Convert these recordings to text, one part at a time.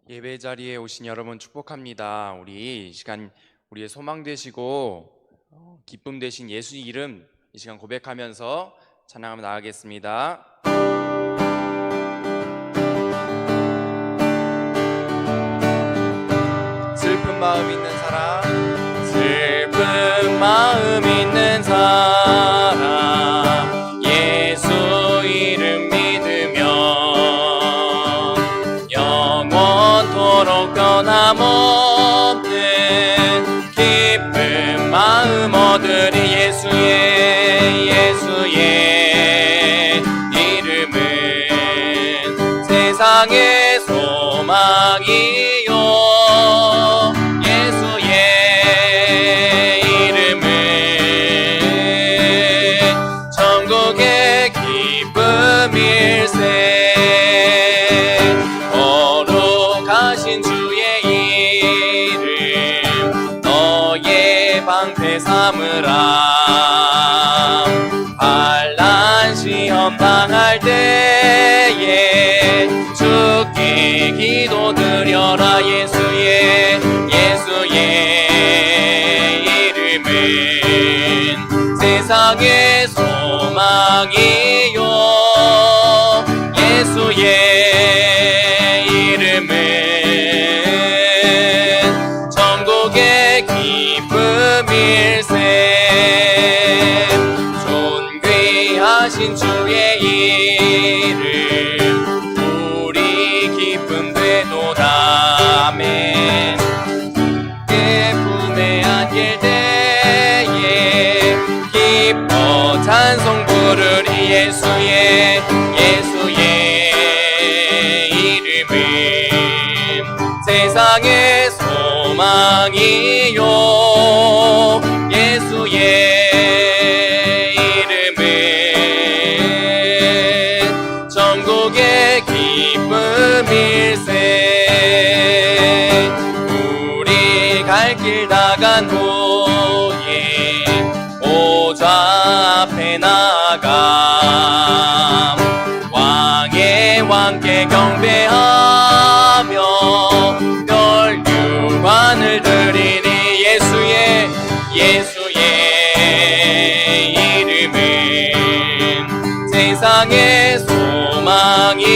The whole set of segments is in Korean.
예배 자리에 오신 여러분 축복합니다. 우리 이 시간 우리의 소망 되시고 기쁨 되신 예수 이름 이 시간 고백하면서 찬양하며 나가겠습니다. 슬픈 마음 있는 사람, 슬픈 마음 있는 사람, 예수 이름 믿으며 영원토록 변함없는 기쁜 마음 얻으리. 예수의 이름은 세상의 소망이요, 예수의 이름은 천국의 기쁨일세. 거룩하신 주의 이름 너의 방패 삼으라. 반란 시험 당할 때에 주께 기도드려라. 예수의 이름은 세상의 소망이요, 예수의 이름은 천국의 기쁨일세. 존귀하신 주의 이름 우리 기쁨 되도다. 아멘. 내 품에 안길 때에 기뻐 찬송 부르리. 예수의 이름은 세상의 소망이요, 예수의 이름은 천국의 기쁨일세. 우리 갈 길 나간 후에 보좌 앞에 나가 왕의 왕께 경배하며 멸류관을 드리리. 예수의 이름은 세상의 소망이요,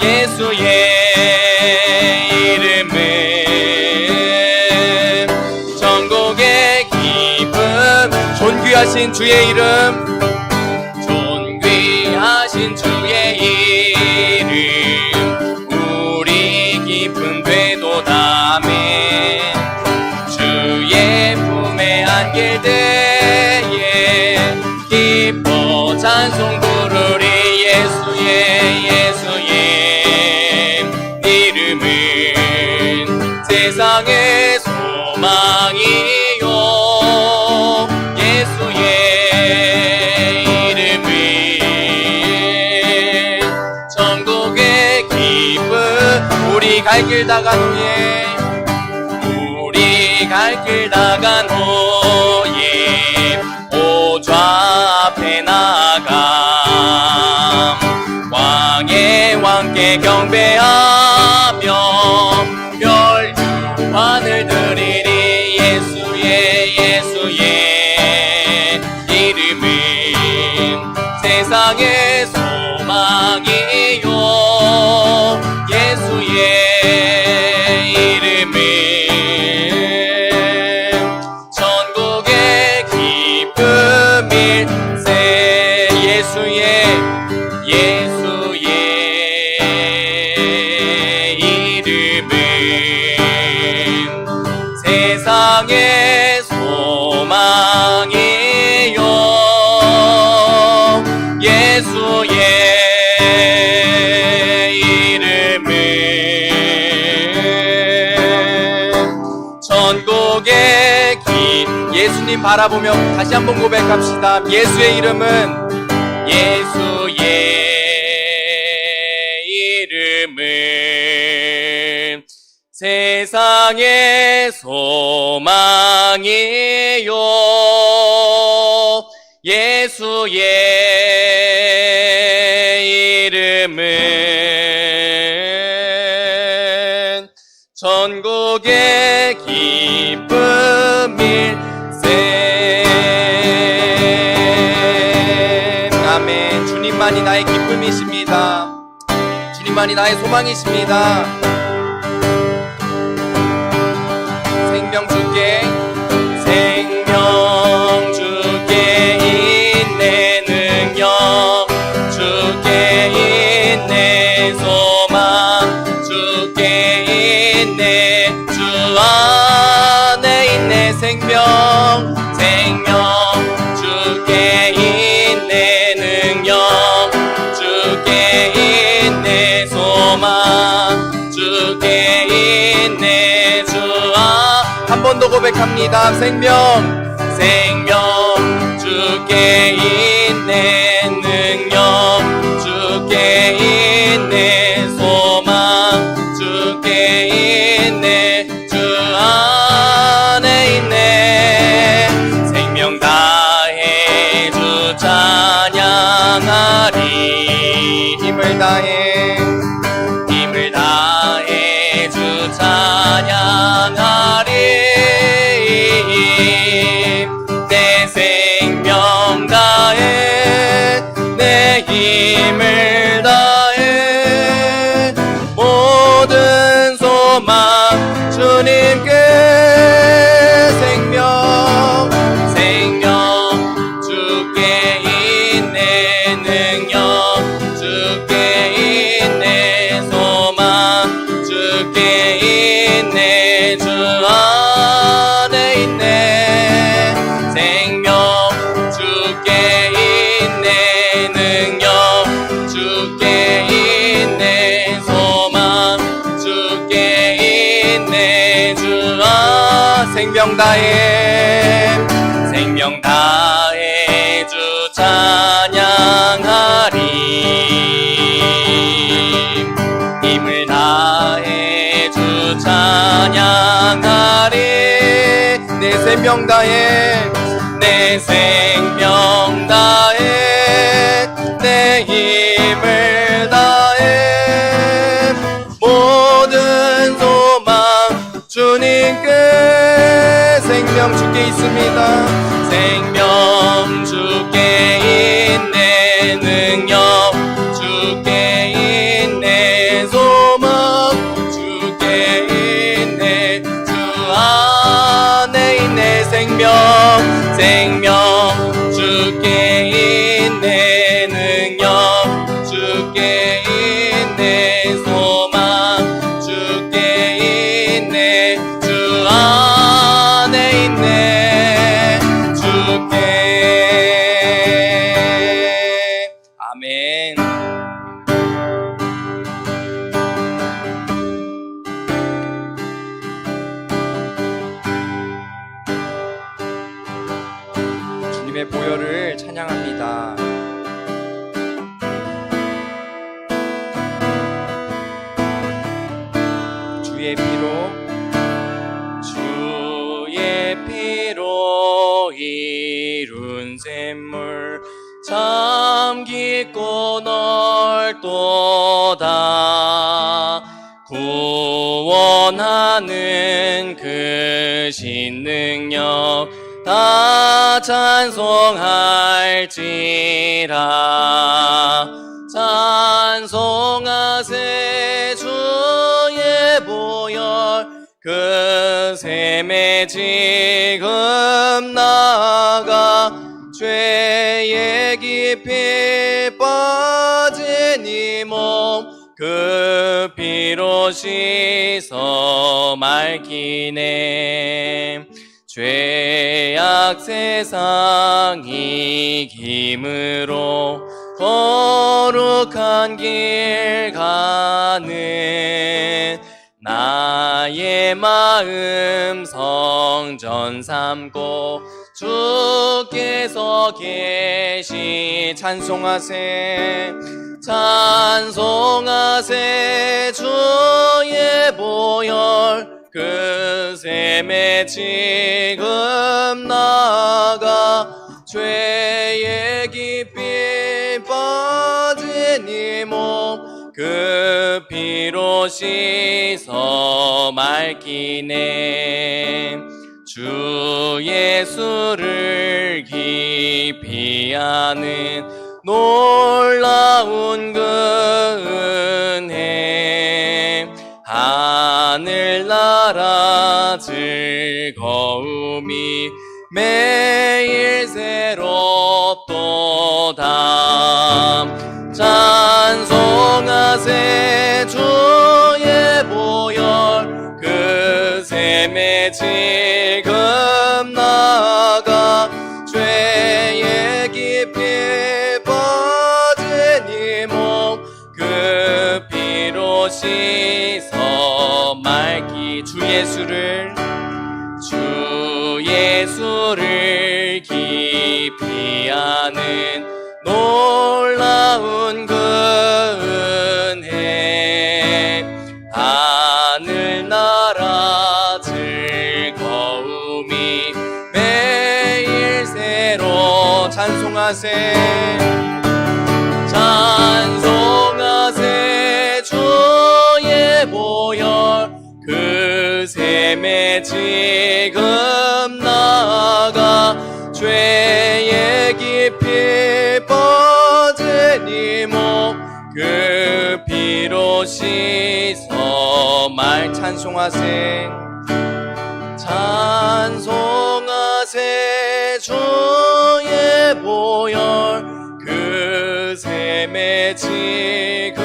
예수의 이름은 천국의 기쁨. 존귀하신 주의 이름, 존귀하신 주의 이름 우리 기쁨 되도다. 아멘. 주의 품에 안길 때에 기뻐 찬송 부르리. 예수의 이름은 세상의 소망이요, 예수의 이름은 천국의 기쁨. 우리 갈 길 나간 후에 갈 길 나간 후에 보좌 앞에 나가 왕의 왕께 경배하며 멸류관을 드리리. 예수의 이름은 세상의 소망이요, 예수의 이름은 천국의 기쁨일세. 예수의 이름은 세상의 소망이요, 예수의 이름은 천국의 예수님 바라보며 다시 한번 고백합시다. 예수의 이름은 세상의 소망이요, 예수의 이름은 전국의 기쁨일세. 아멘. 주님만이 나의 기쁨이십니다. 주님만이 나의 소망이십니다. 생명 주께 있네 능력, 주께 있네 소망, 주께 있네 주 안에 있네 생명 주께 있네 능력, 주께 있네 소망, 주께 있네 주 한 번 더 고백합니다. 생명 주께 있네 능력, 주께 있네 소망, 주께 있네 주 안에 있네. 생명 다해 주 찬양하리. 힘을 다해 주 찬양하리. 내 생명 다해 내 힘을 다해 모든 소망 주님께. 생명 주께 있네 능력, 주께 있네 소망, 주께 있네 주 안에 있네. 생명 주께 있네 능력, 주께 있네 소망, 주께 있네 주 생명 다해 주 찬양하리. 힘을 다해 주 찬양하리. 내 생명 다해 내 힘을 다해 모든 소망 주님께. 생명 주께 있습니다. 생명 주께 있네 능력, 주께 있네 소망, 주께 있네 주 안에 있네. 생명 주께 있네 능력, 주께 있네 소망, 주께 있네 주 안에 있네. 주께. 아멘. 주님의 보혈을 찬양합니다. 주의 피로 이룬 샘물 참 깊고 넓도다. 구원하는 그 신능력 다 찬송할지라. 찬송하세 주의 보혈 그 샘에 지금 나가 죄의 깊이 빠진 이 몸 그 피로 씻어 맑히네. 죄악 세상 이김으로 거룩한 길 가는 나의 마음 성전 삼고 주께서 계시. 찬송하세 주의 보혈 그 샘에 지금 나가 죄의 깊이 빠진 이 몸 그 피로 씻어 말 맑기네. 주 예수를 깊이 아는 놀라운 그 은혜, 하늘나라 즐거움이 매일 새롭도다. 찬송하세 주의 보혈, 그 샘에 지금 나아가 죄의 깊이 빠진 이 몸, 그 피로 씻어 맑기. 주 예수를 깊이 아는 놀라운 그 은혜, 하늘나라 즐거움이 매일 새로. 찬송하세 주의 보혈, 그 샘에 지금 나아가 죄의 깊이 빠진 이 몸, 그 피로 씻어 찬송하세 주의 보혈, 그 샘에 지금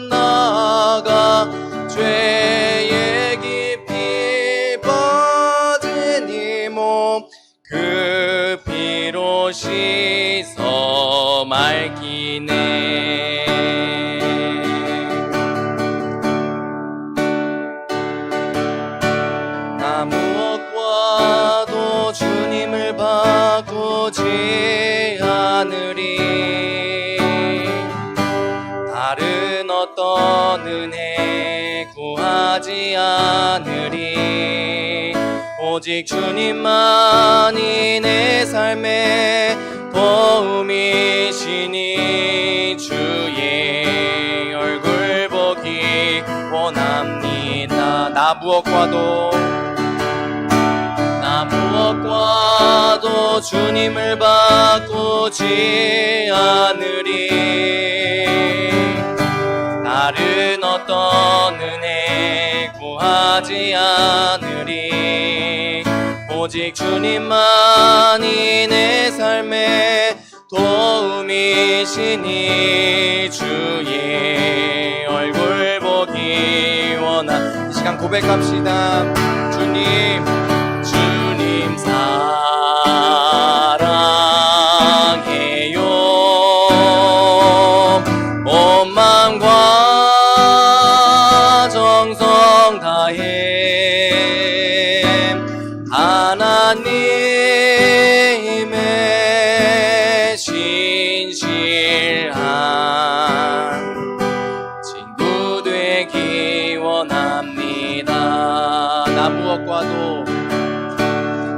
나아가 죄의 깊이 빠진 이 몸, 그 피로 씻어 맑기네. 나 무엇과도 주님을 바꾸지 않으리. 다른 어떤 은혜 구하지 않으리. 오직 주님만이 내 삶의 도움이시니 주의 얼굴 보기 원합니다. 나 무엇과도 주님을 바꾸지 않으리. 다른 어떤 은혜 구하지 않으리. 오직 주님만이 내 삶의 도움이시니 주의 얼굴 보기 원한. 이 시간 고백합시다. 주님 사랑해요. 온 마음과 정성 다해 하나님의 신실한 친구 되기 원합니다.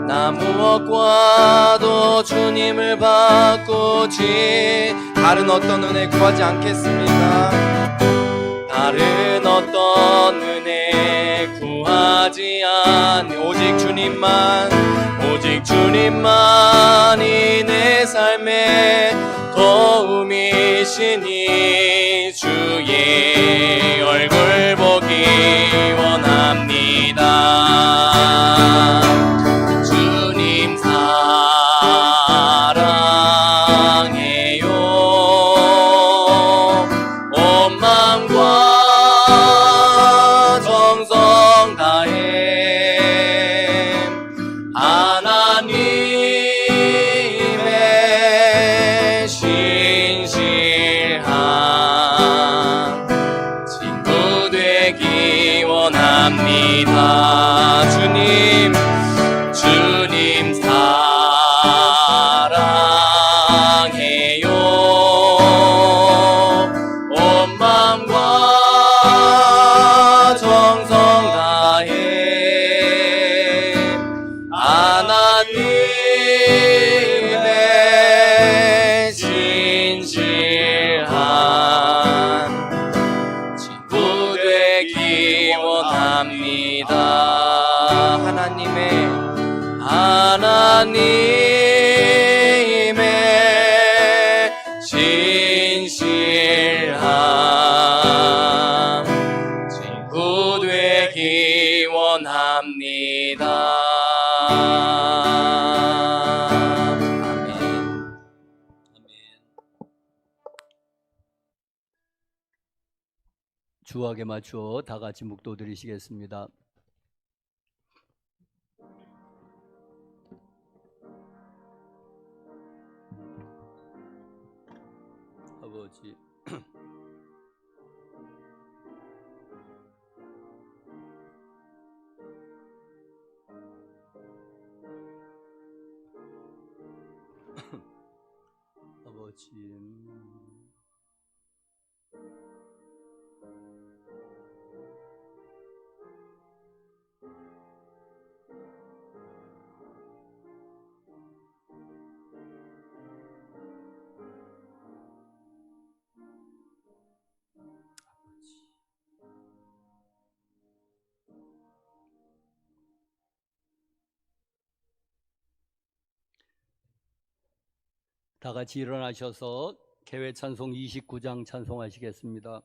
나 무엇과도 주님을 바꾸지 다른 어떤 은혜 구하지 않겠습니다. 다른 어떤 은혜 구하지 않으. 오직 주님만이 내 삶의 도움이시니 주의 얼굴 보기 원합니다. 주님 사랑해요. 온 마음과 정성 다해 하나님의 신실한 친구 되기 원합니다. 주님 사랑해요. 온 마음과 정성 다해 하나님의 신실한 친구 되기 원합니다. 원합니다. 하나님의 진실한 친구 되기 원합니다. 주악에 맞추어 다 같이 묵도 드리시겠습니다. 아버지, 아버지, 다 같이 일어나셔서 개회 찬송 29장 찬송하시겠습니다.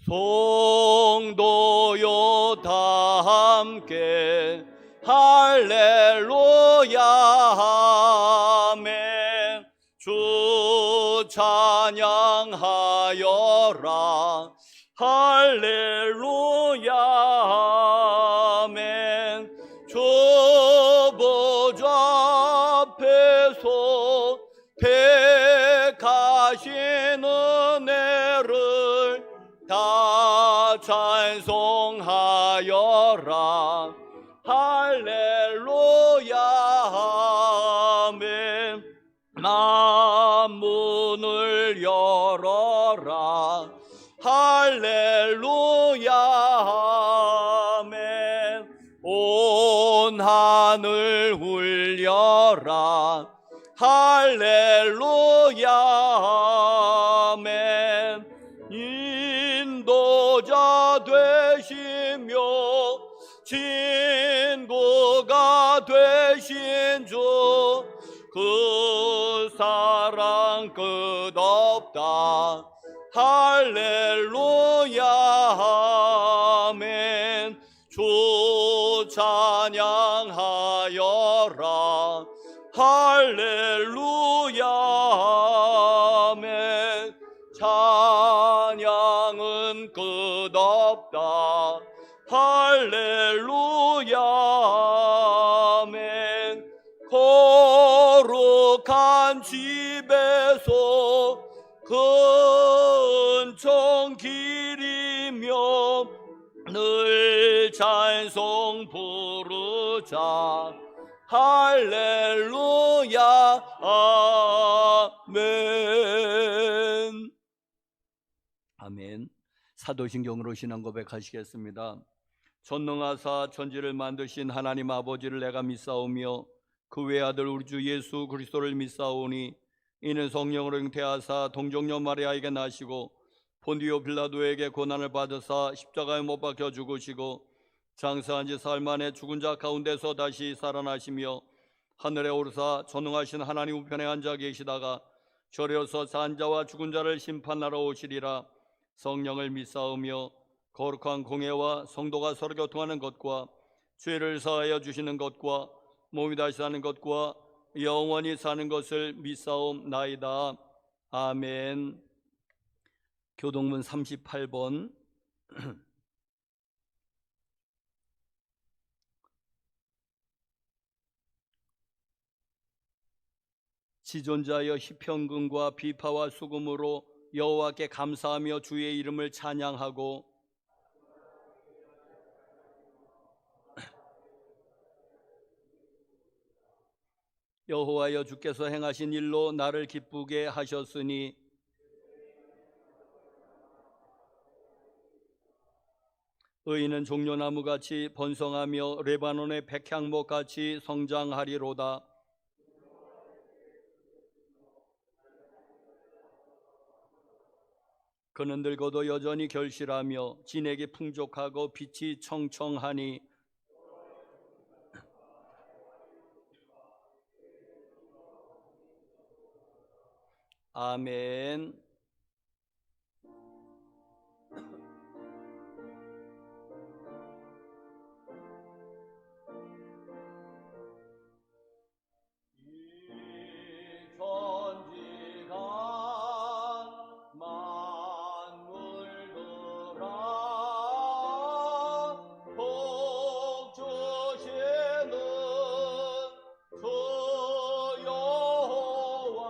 성도여 다 함께 할렐루야 아멘. 주 찬양하여라 할렐루야 아멘. 주 보좌 앞에서 택하신 은혜를 다 찬송하여라 할렐루야 아멘. 만문을 열어라 할렐루야 아멘. 온 하늘 울려라 할렐루야 아멘. 인도자 되시며 친구가 되신 주 그 사랑 끝없다 할렐루야 아멘. 주 찬양하여라 할렐루야 아멘. 찬양은 끝없다 할렐루야 아멘. 거룩한 집에서 근총 기리며 늘 찬송 부르자 할렐루야 아멘. 아멘. 사도신경으로 신앙 고백하시겠습니다. 전능하사 천지를 만드신 하나님 아버지를 내가 믿사오며 그 외아들 우리 주 예수 그리스도를 믿사오니 이는 성령으로 잉태하사 동정녀 마리아에게 나시고 본디오 빌라도에게 고난을 받으사 십자가에 못 박혀 죽으시고 장사한 지 사흘 만에 죽은 자 가운데서 다시 살아나시며 하늘에 오르사 전능하신 하나님 우편에 앉아 계시다가 저려서 산 자와 죽은 자를 심판하러 오시리라. 성령을 믿사오며 거룩한 공예와 성도가 서로 교통하는 것과 죄를 사하여 주시는 것과 몸이 다시 사는 것과 영원히 사는 것을 믿사옵나이다. 아멘. 교동문 38번. 지존자여 희평금과 비파와 수금으로 여호와께 감사하며 주의 이름을 찬양하고 여호와여 주께서 행하신 일로 나를 기쁘게 하셨으니 의인은 종려나무같이 번성하며 레바논의 백향목같이 성장하리로다. 그는 늙어도 여전히 결실하며 진액이 풍족하고 빛이 청청하니 아멘. 천지가 만물들아 복 주시는 주 여호와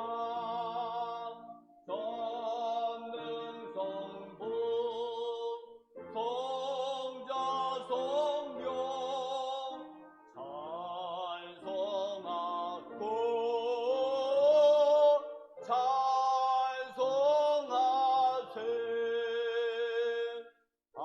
전능성부 성자 성령 찬송하고 찬송하세. 아멘.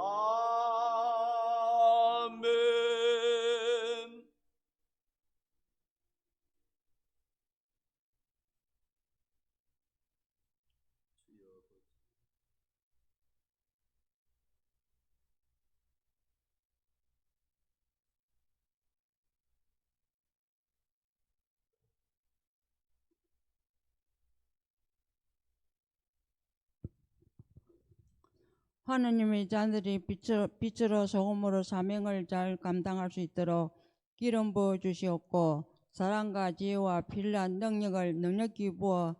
하느님의 자들이 빛으로 소금으로 사명을 잘 감당할 수 있도록 기름 부어 주시옵고 사랑과 지혜와 필요한 능력을 넉넉히 부어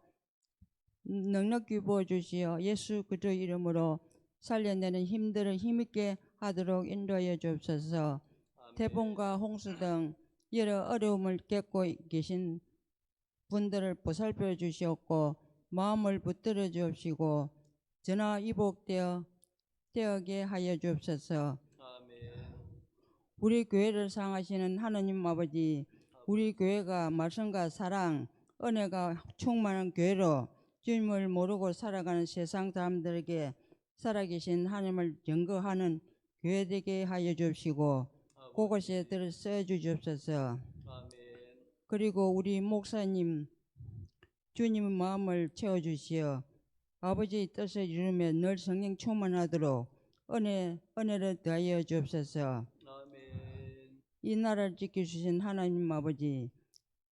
주시어 예수 그리스도 이름으로 살려내는 힘들을 힘있게 하도록 인도하여 주옵소서. 태풍과 홍수 등 여러 어려움을 겪고 계신 분들을 보살펴 주시옵고 마음을 붙들어 주옵시고 전화 이복되게 하여 주옵소서. 아멘. 우리 교회를 사랑하시는 하느님 아버지, 우리 교회가 말씀과 사랑, 은혜가 충만한 교회로 주님을 모르고 살아가는 세상 사람들에게 살아계신 하나님을 증거하는 교회 되게 하여 주옵시고 그곳에 들어 써 주옵소서. 아멘. 그리고 우리 목사님 주님의 마음을 채워주시어 아버지의 뜻을 이루며 늘 성령 충만하도록 은혜를 더하여 주옵소서. 아멘. 이 나라를 지켜주신 하나님 아버지,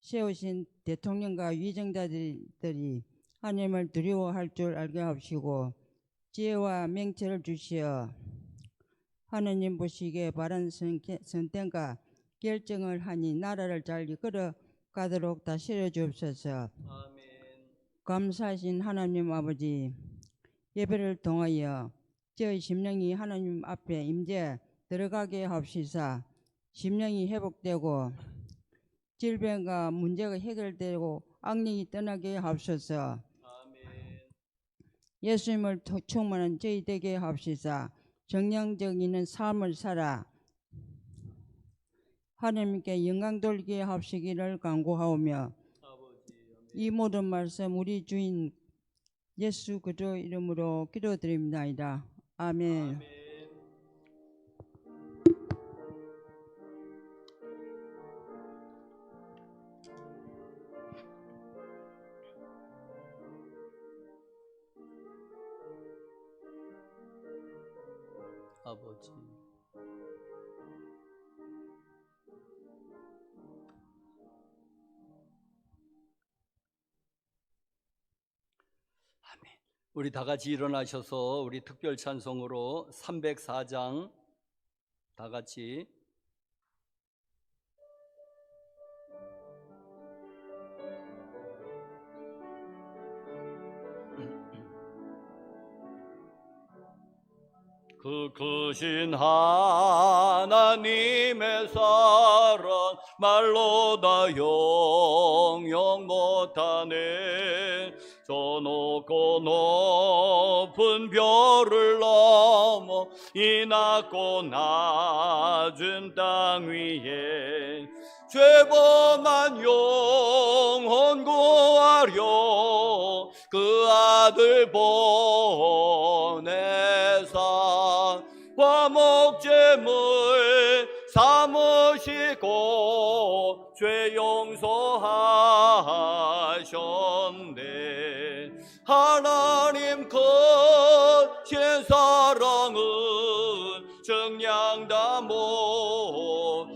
세우신 대통령과 위정자들이 하나님을 두려워할 줄 알게 하시고 지혜와 명철을 주시어 하나님 보시기에 바른 선택과 결정을 하니 나라를 잘 이끌어가도록 다스려 주옵소서. 아멘. 감사하신 하나님 아버지, 예배를 통하여 저희 심령이 하나님 앞에 임재 들어가게 합시사. 심령이 회복되고 질병과 문제가 해결되고 악령이 떠나게 하옵소서. 아멘. 예수님을 충만한 저희 되게 합시사. 정령적인 삶을 살아 하나님께 영광 돌리게 합시기를 간구하오며 아버지, 아멘. 이 모든 말씀 우리 주인 예수 그리스도 이름으로 기도드립니다. 아멘. 아멘. 아버지, 아멘. 우리 다 같이 일어나셔서 우리 특별 찬송으로 304장 다 같이 그 크신 하나님의 사랑 말로 다 영영 못하네. 저 높고 높은 별을 넘어 이 낮고 낮은 땅 위에 죄범한 영혼 구하려 그 아들 보내사 화목제물 삼으시고 죄 용서하셨네. 하나님 그 사랑은 정량다 못하며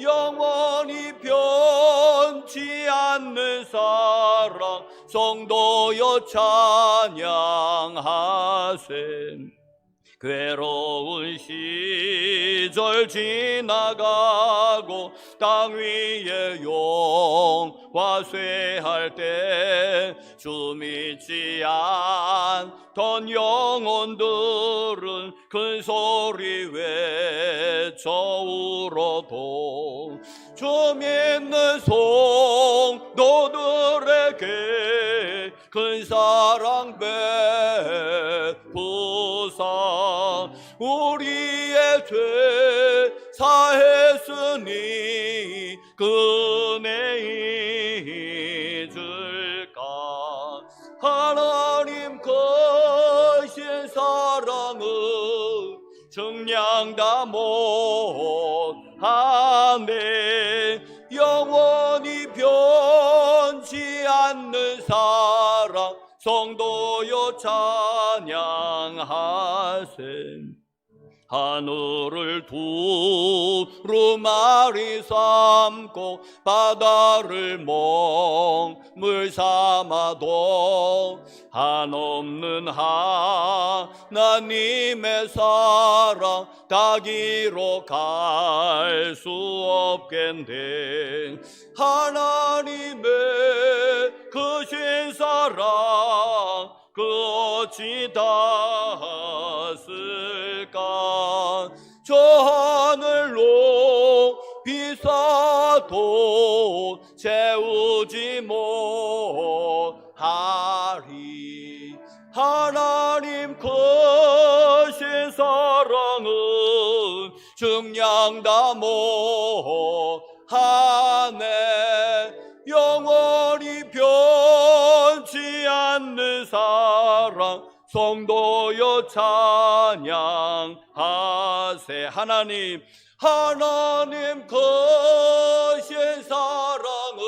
영원히 변치 않는 사랑 성도여 찬양하세. 괴로운 시절 지나가고 땅 위에 영화 쇠할 때 주 믿지 않던 영혼들은 큰 소리 외쳐 울어도 주 믿는 성도들에게 큰 사랑 베푸사 우리의 죄 사했으니 은혜 잊을까. 하나님 거신 사랑은 정량다 못하네. 영원히 변치 않는 사랑 성도여 찬양하세. 하늘을 두루마리 삼고 바다를 먹물 삼아도 한없는 하나님의 사랑 닿기로 갈 수 없겠네. 하나님의 크신 사랑 그 어찌 닿았을까. 저 하늘로 비사도 채우지 못하리. 하나님 크신 사랑은 정량다 못하네. 영원히 변치 않는 사랑 성도여 찬양하세. 하나님 크신 사랑은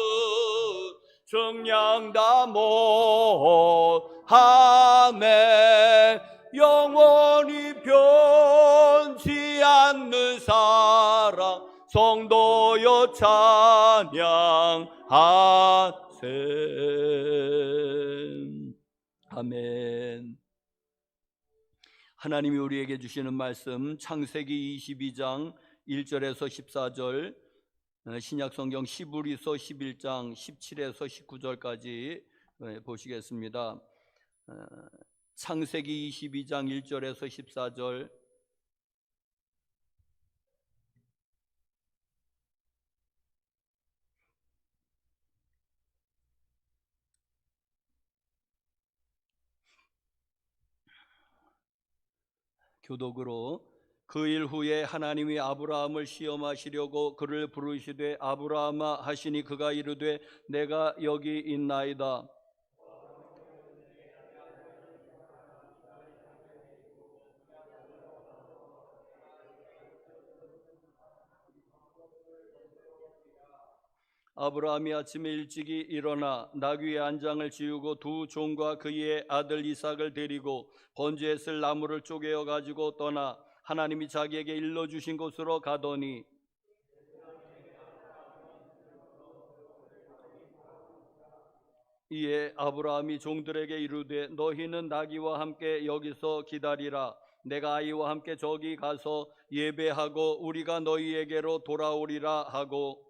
정량다 못하네. 영원히 변치 않는 사랑 성도여 찬양하세. 아멘. 하나님이 우리에게 주시는 말씀 창세기 22장 1절에서 14절, 신약성경 히브리서 11장 17에서 19절까지 보시겠습니다. 창세기 22장 1절에서 14절. 교독으로 그 일 후에 하나님이 아브라함을 시험하시려고 그를 부르시되 아브라함아 하시니 그가 이르되 내가 여기 있나이다. 아브라함이 아침에 일찍이 일어나 나귀의 안장을 지우고 두 종과 그의 아들 이삭을 데리고 번제에 쓸 나무를 쪼개어 가지고 떠나 하나님이 자기에게 일러주신 곳으로 가더니 이에 아브라함이 종들에게 이르되 너희는 나귀와 함께 여기서 기다리라. 내가 아이와 함께 저기 가서 예배하고 우리가 너희에게로 돌아오리라 하고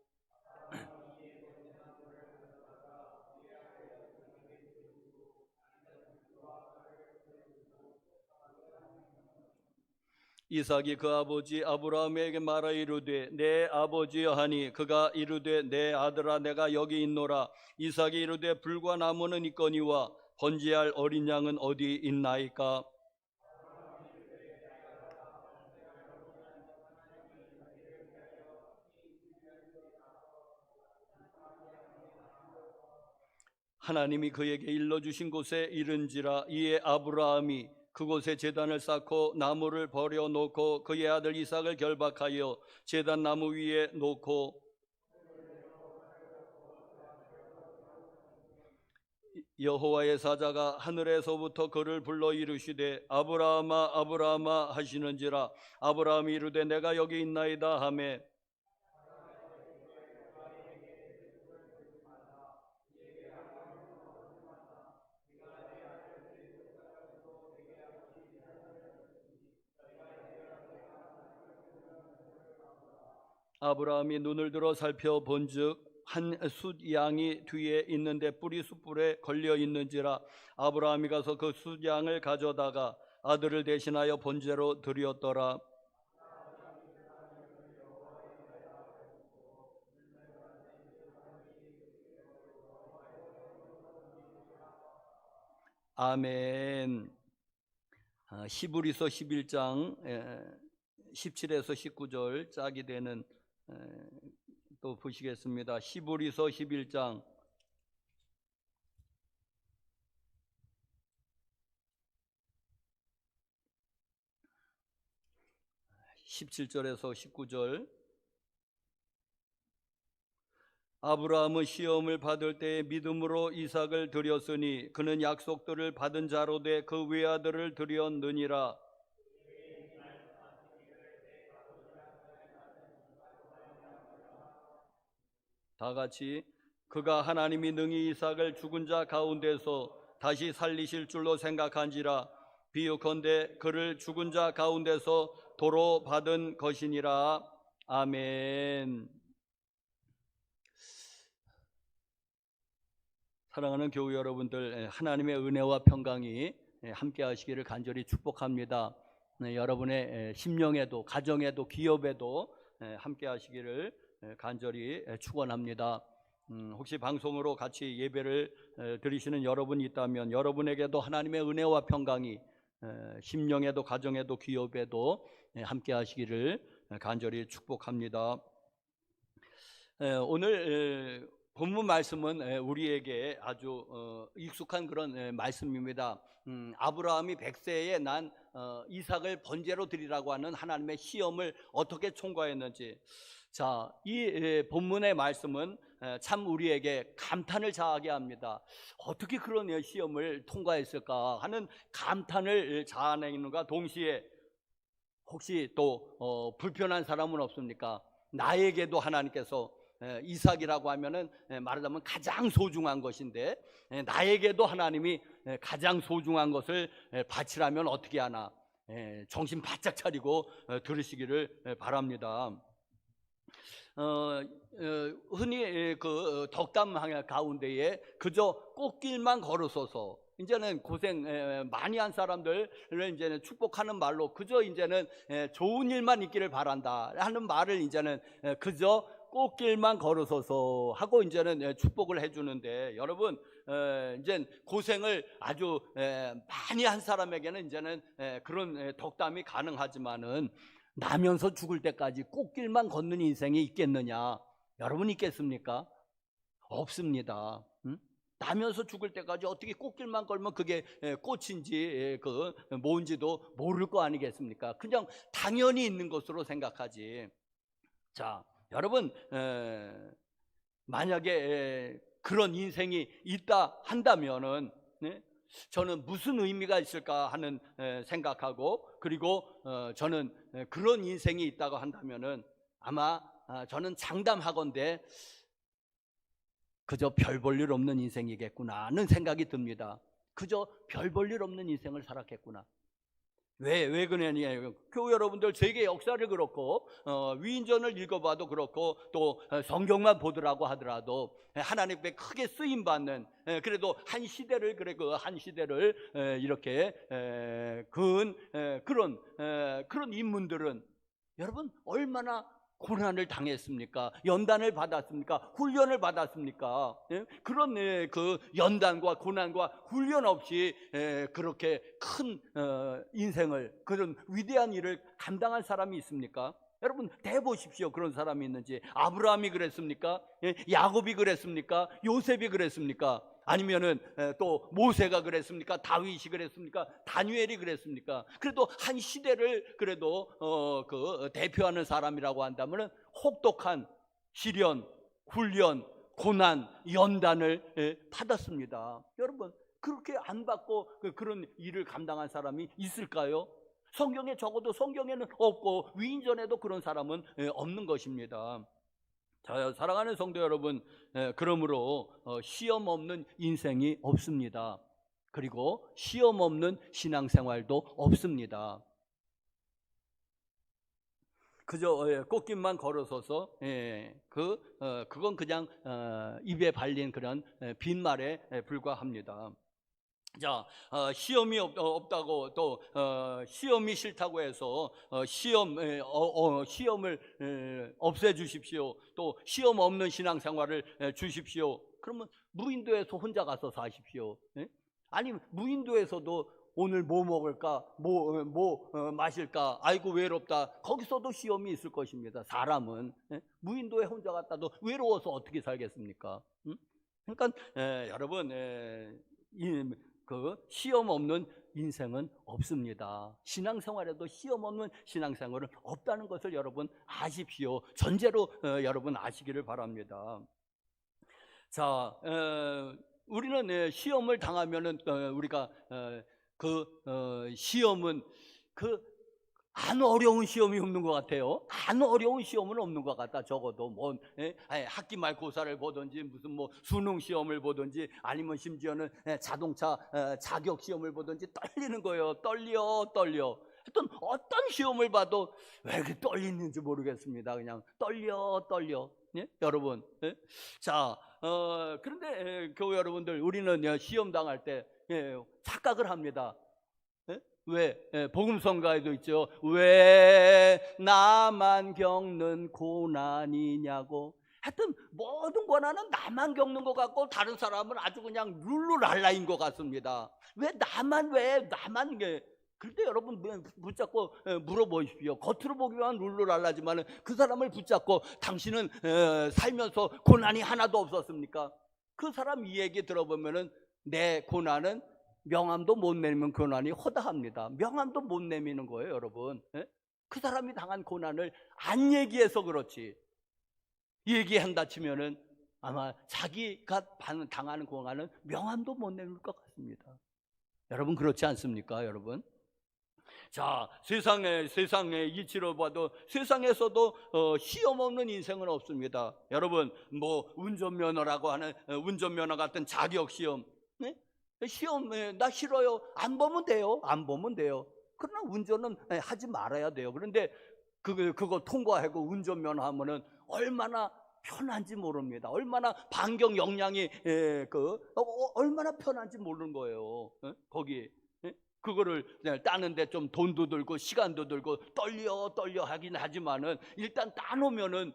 이삭이 그 아버지 아브라함에게 말하 이르되 내 아버지여 하니 그가 이르되 내 아들아 내가 여기 있노라. 이삭이 이르되 불과 나무는 있거니와 번제할 어린 양은 어디 있나이까. 하나님이 그에게 일러주신 곳에 이른지라. 이에 아브라함이 그곳에 제단을 쌓고 나무를 버려놓고 그의 아들 이삭을 결박하여 제단 나무 위에 놓고 여호와의 사자가 하늘에서부터 그를 불러 이르시되 아브라함아 아브라함아 하시는지라. 아브라함이 이르되 내가 여기 있나이다 하매 아브라함이 눈을 들어 살펴본즉 한 숫양이 뒤에 있는데 뿔이 숫불에 걸려 있는지라. 아브라함이 가서 그 숫양을 가져다가 아들을 대신하여 번제로 드렸더라. 아멘. 히브리서 11장 17에서 19절 짝이 되는 또 보시겠습니다. 히브리서 11장 17절에서 19절. 아브라함은 시험을 받을 때에 믿음으로 이삭을 드렸으니 그는 약속들을 받은 자로 돼 그 외아들을 드렸느니라. 다 같이 그가 하나님이 능히 이삭을 죽은 자 가운데서 다시 살리실 줄로 생각한지라. 비유컨대 그를 죽은 자 가운데서 도로 받은 것이니라. 아멘. 사랑하는 교우 여러분들, 하나님의 은혜와 평강이 함께 하시기를 간절히 축복합니다. 여러분의 심령에도 가정에도 기업에도 함께 하시기를 간절히 축원합니다. 혹시 방송으로 같이 예배를 드리시는 여러분이 있다면 여러분에게도 하나님의 은혜와 평강이 심령에도 가정에도 기업에도 함께 하시기를 간절히 축복합니다. 오늘 본문 말씀은 우리에게 아주 익숙한 그런 말씀입니다. 아브라함이 100세에 난 이삭을 번제로 드리라고 하는 하나님의 시험을 어떻게 통과했는지. 자, 이 본문의 말씀은 참 우리에게 감탄을 자하게 합니다. 어떻게 그런 시험을 통과했을까 하는 감탄을 자아내는가 동시에 혹시 또 불편한 사람은 없습니까? 나에게도 하나님께서 이삭이라고 하면은 말하자면 가장 소중한 것인데 나에게도 하나님이 가장 소중한 것을 바치라면 어떻게 하나. 정신 바짝 차리고 들으시기를 바랍니다. 흔히 그 덕담 가운데에 그저 꽃길만 걸어서서 이제는 고생 많이 한 사람들을 이제는 축복하는 말로 그저 이제는 좋은 일만 있기를 바란다 하는 말을 이제는 그저 꽃길만 걸어서서 하고 이제는 축복을 해주는데, 여러분 이제 고생을 아주 많이 한 사람에게는 이제는 그런 덕담이 가능하지만은 나면서 죽을 때까지 꽃길만 걷는 인생이 있겠느냐? 여러분 있겠습니까? 없습니다. 나면서 죽을 때까지 어떻게 꽃길만 걸면 그게 꽃인지 그 뭔지도 모를 거 아니겠습니까? 그냥 당연히 있는 것으로 생각하지. 자, 여러분 만약에 그런 인생이 있다 한다면은 저는 무슨 의미가 있을까 하는 생각하고, 그리고 저는 그런 인생이 있다고 한다면은 아마 저는 장담하건대 그저 별 볼 일 없는 인생이겠구나 하는 생각이 듭니다. 그저 별 볼 일 없는 인생을 살았겠구나. 왜 그러냐면 교회 여러분들 세계 역사를 그렇고 위인전을 읽어봐도 그렇고 또 성경만 보더라고 하더라도 하나님께 크게 쓰임받는 그래도 한 시대를 한 시대를 이렇게 그런 인물들은 여러분 얼마나 고난을 당했습니까? 연단을 받았습니까? 훈련을 받았습니까? 그런 그 연단과 고난과 훈련 없이 그렇게 큰 인생을, 그런 위대한 일을 감당한 사람이 있습니까? 여러분 대보십시오. 그런 사람이 있는지. 아브라함이 그랬습니까? 야곱이 그랬습니까? 요셉이 그랬습니까? 아니면은 또 모세가 그랬습니까? 다윗이 그랬습니까? 다니엘이 그랬습니까? 그래도 한 시대를 그래도 그 대표하는 사람이라고 한다면은 혹독한 시련, 훈련, 고난, 연단을 받았습니다. 여러분, 그렇게 안 받고 그런 일을 감당한 사람이 있을까요? 성경에 적어도 성경에는 없고 위인전에도 그런 사람은 없는 것입니다. 자, 사랑하는 성도 여러분, 그러므로 시험 없는 인생이 없습니다. 그리고 시험 없는 신앙생활도 없습니다. 그저 꽃길만 걸어서서 그건 그냥 입에 발린 그런 빈말에 불과합니다. 자, 시험이 없다고 또 시험이 싫다고 해서 시험을 없애주십시오. 또 시험 없는 신앙생활을 주십시오. 그러면 무인도에서 혼자 가서 사십시오. 아니 무인도에서도 오늘 뭐 먹을까, 뭐 마실까, 아이고 외롭다. 거기서도 시험이 있을 것입니다. 사람은 무인도에 혼자 갔다도 외로워서 어떻게 살겠습니까? 그러니까 여러분, 그 시험 없는 인생은 없습니다. 신앙생활에도 시험 없는 신앙생활은 없다는 것을 여러분 아십시오. 전제로 여러분 아시기를 바랍니다. 자, 우리는 시험을 당하면은 우리가 시험은 안 어려운 시험이 없는 것 같아요. 안 어려운 시험은 없는 것 같다. 적어도 학기 말 고사를 보든지 무슨 뭐 수능 시험을 보든지 아니면 심지어는 자동차 자격 시험을 보든지 떨리는 거예요. 떨려. 하여튼 어떤 시험을 봐도 왜 이렇게 떨리는지 모르겠습니다. 그냥 떨려. 예? 여러분. 예? 자, 그런데 교우 여러분들, 우리는 시험 당할 때 착각을 합니다. 왜? 복음성가에도 있죠. 왜 나만 겪는 고난이냐고. 하여튼 모든 고난은 나만 겪는 것 같고 다른 사람은 아주 그냥 룰루랄라인 것 같습니다. 왜 나만 그런데 여러분 붙잡고 물어보십시오. 겉으로 보기만 룰루랄라지만 그 사람을 붙잡고 당신은 살면서 고난이 하나도 없었습니까? 그 사람 이 얘기 들어보면은 내 고난은 명함도 못 내면 고난이 허다합니다. 명함도 못 내미는 거예요, 여러분. 그 사람이 당한 고난을 안 얘기해서 그렇지. 얘기한다 치면은 아마 자기가 당하는 고난은 명함도 못 내밀 것 같습니다. 여러분 그렇지 않습니까, 여러분? 자, 세상의 이치로 봐도 세상에서도 시험 없는 인생은 없습니다. 여러분, 뭐 운전면허라고 하는 운전면허 같은 자격 시험, 시험 나 싫어요. 안 보면 돼요. 그러나 운전은 하지 말아야 돼요. 그런데 그거 통과하고 운전면허 하면은 얼마나 편한지 모릅니다. 얼마나 반경 역량이 얼마나 편한지 모르는 거예요. 거기 그거를 따는데 좀 돈도 들고 시간도 들고 떨려 하긴 하지만은 일단 따놓으면은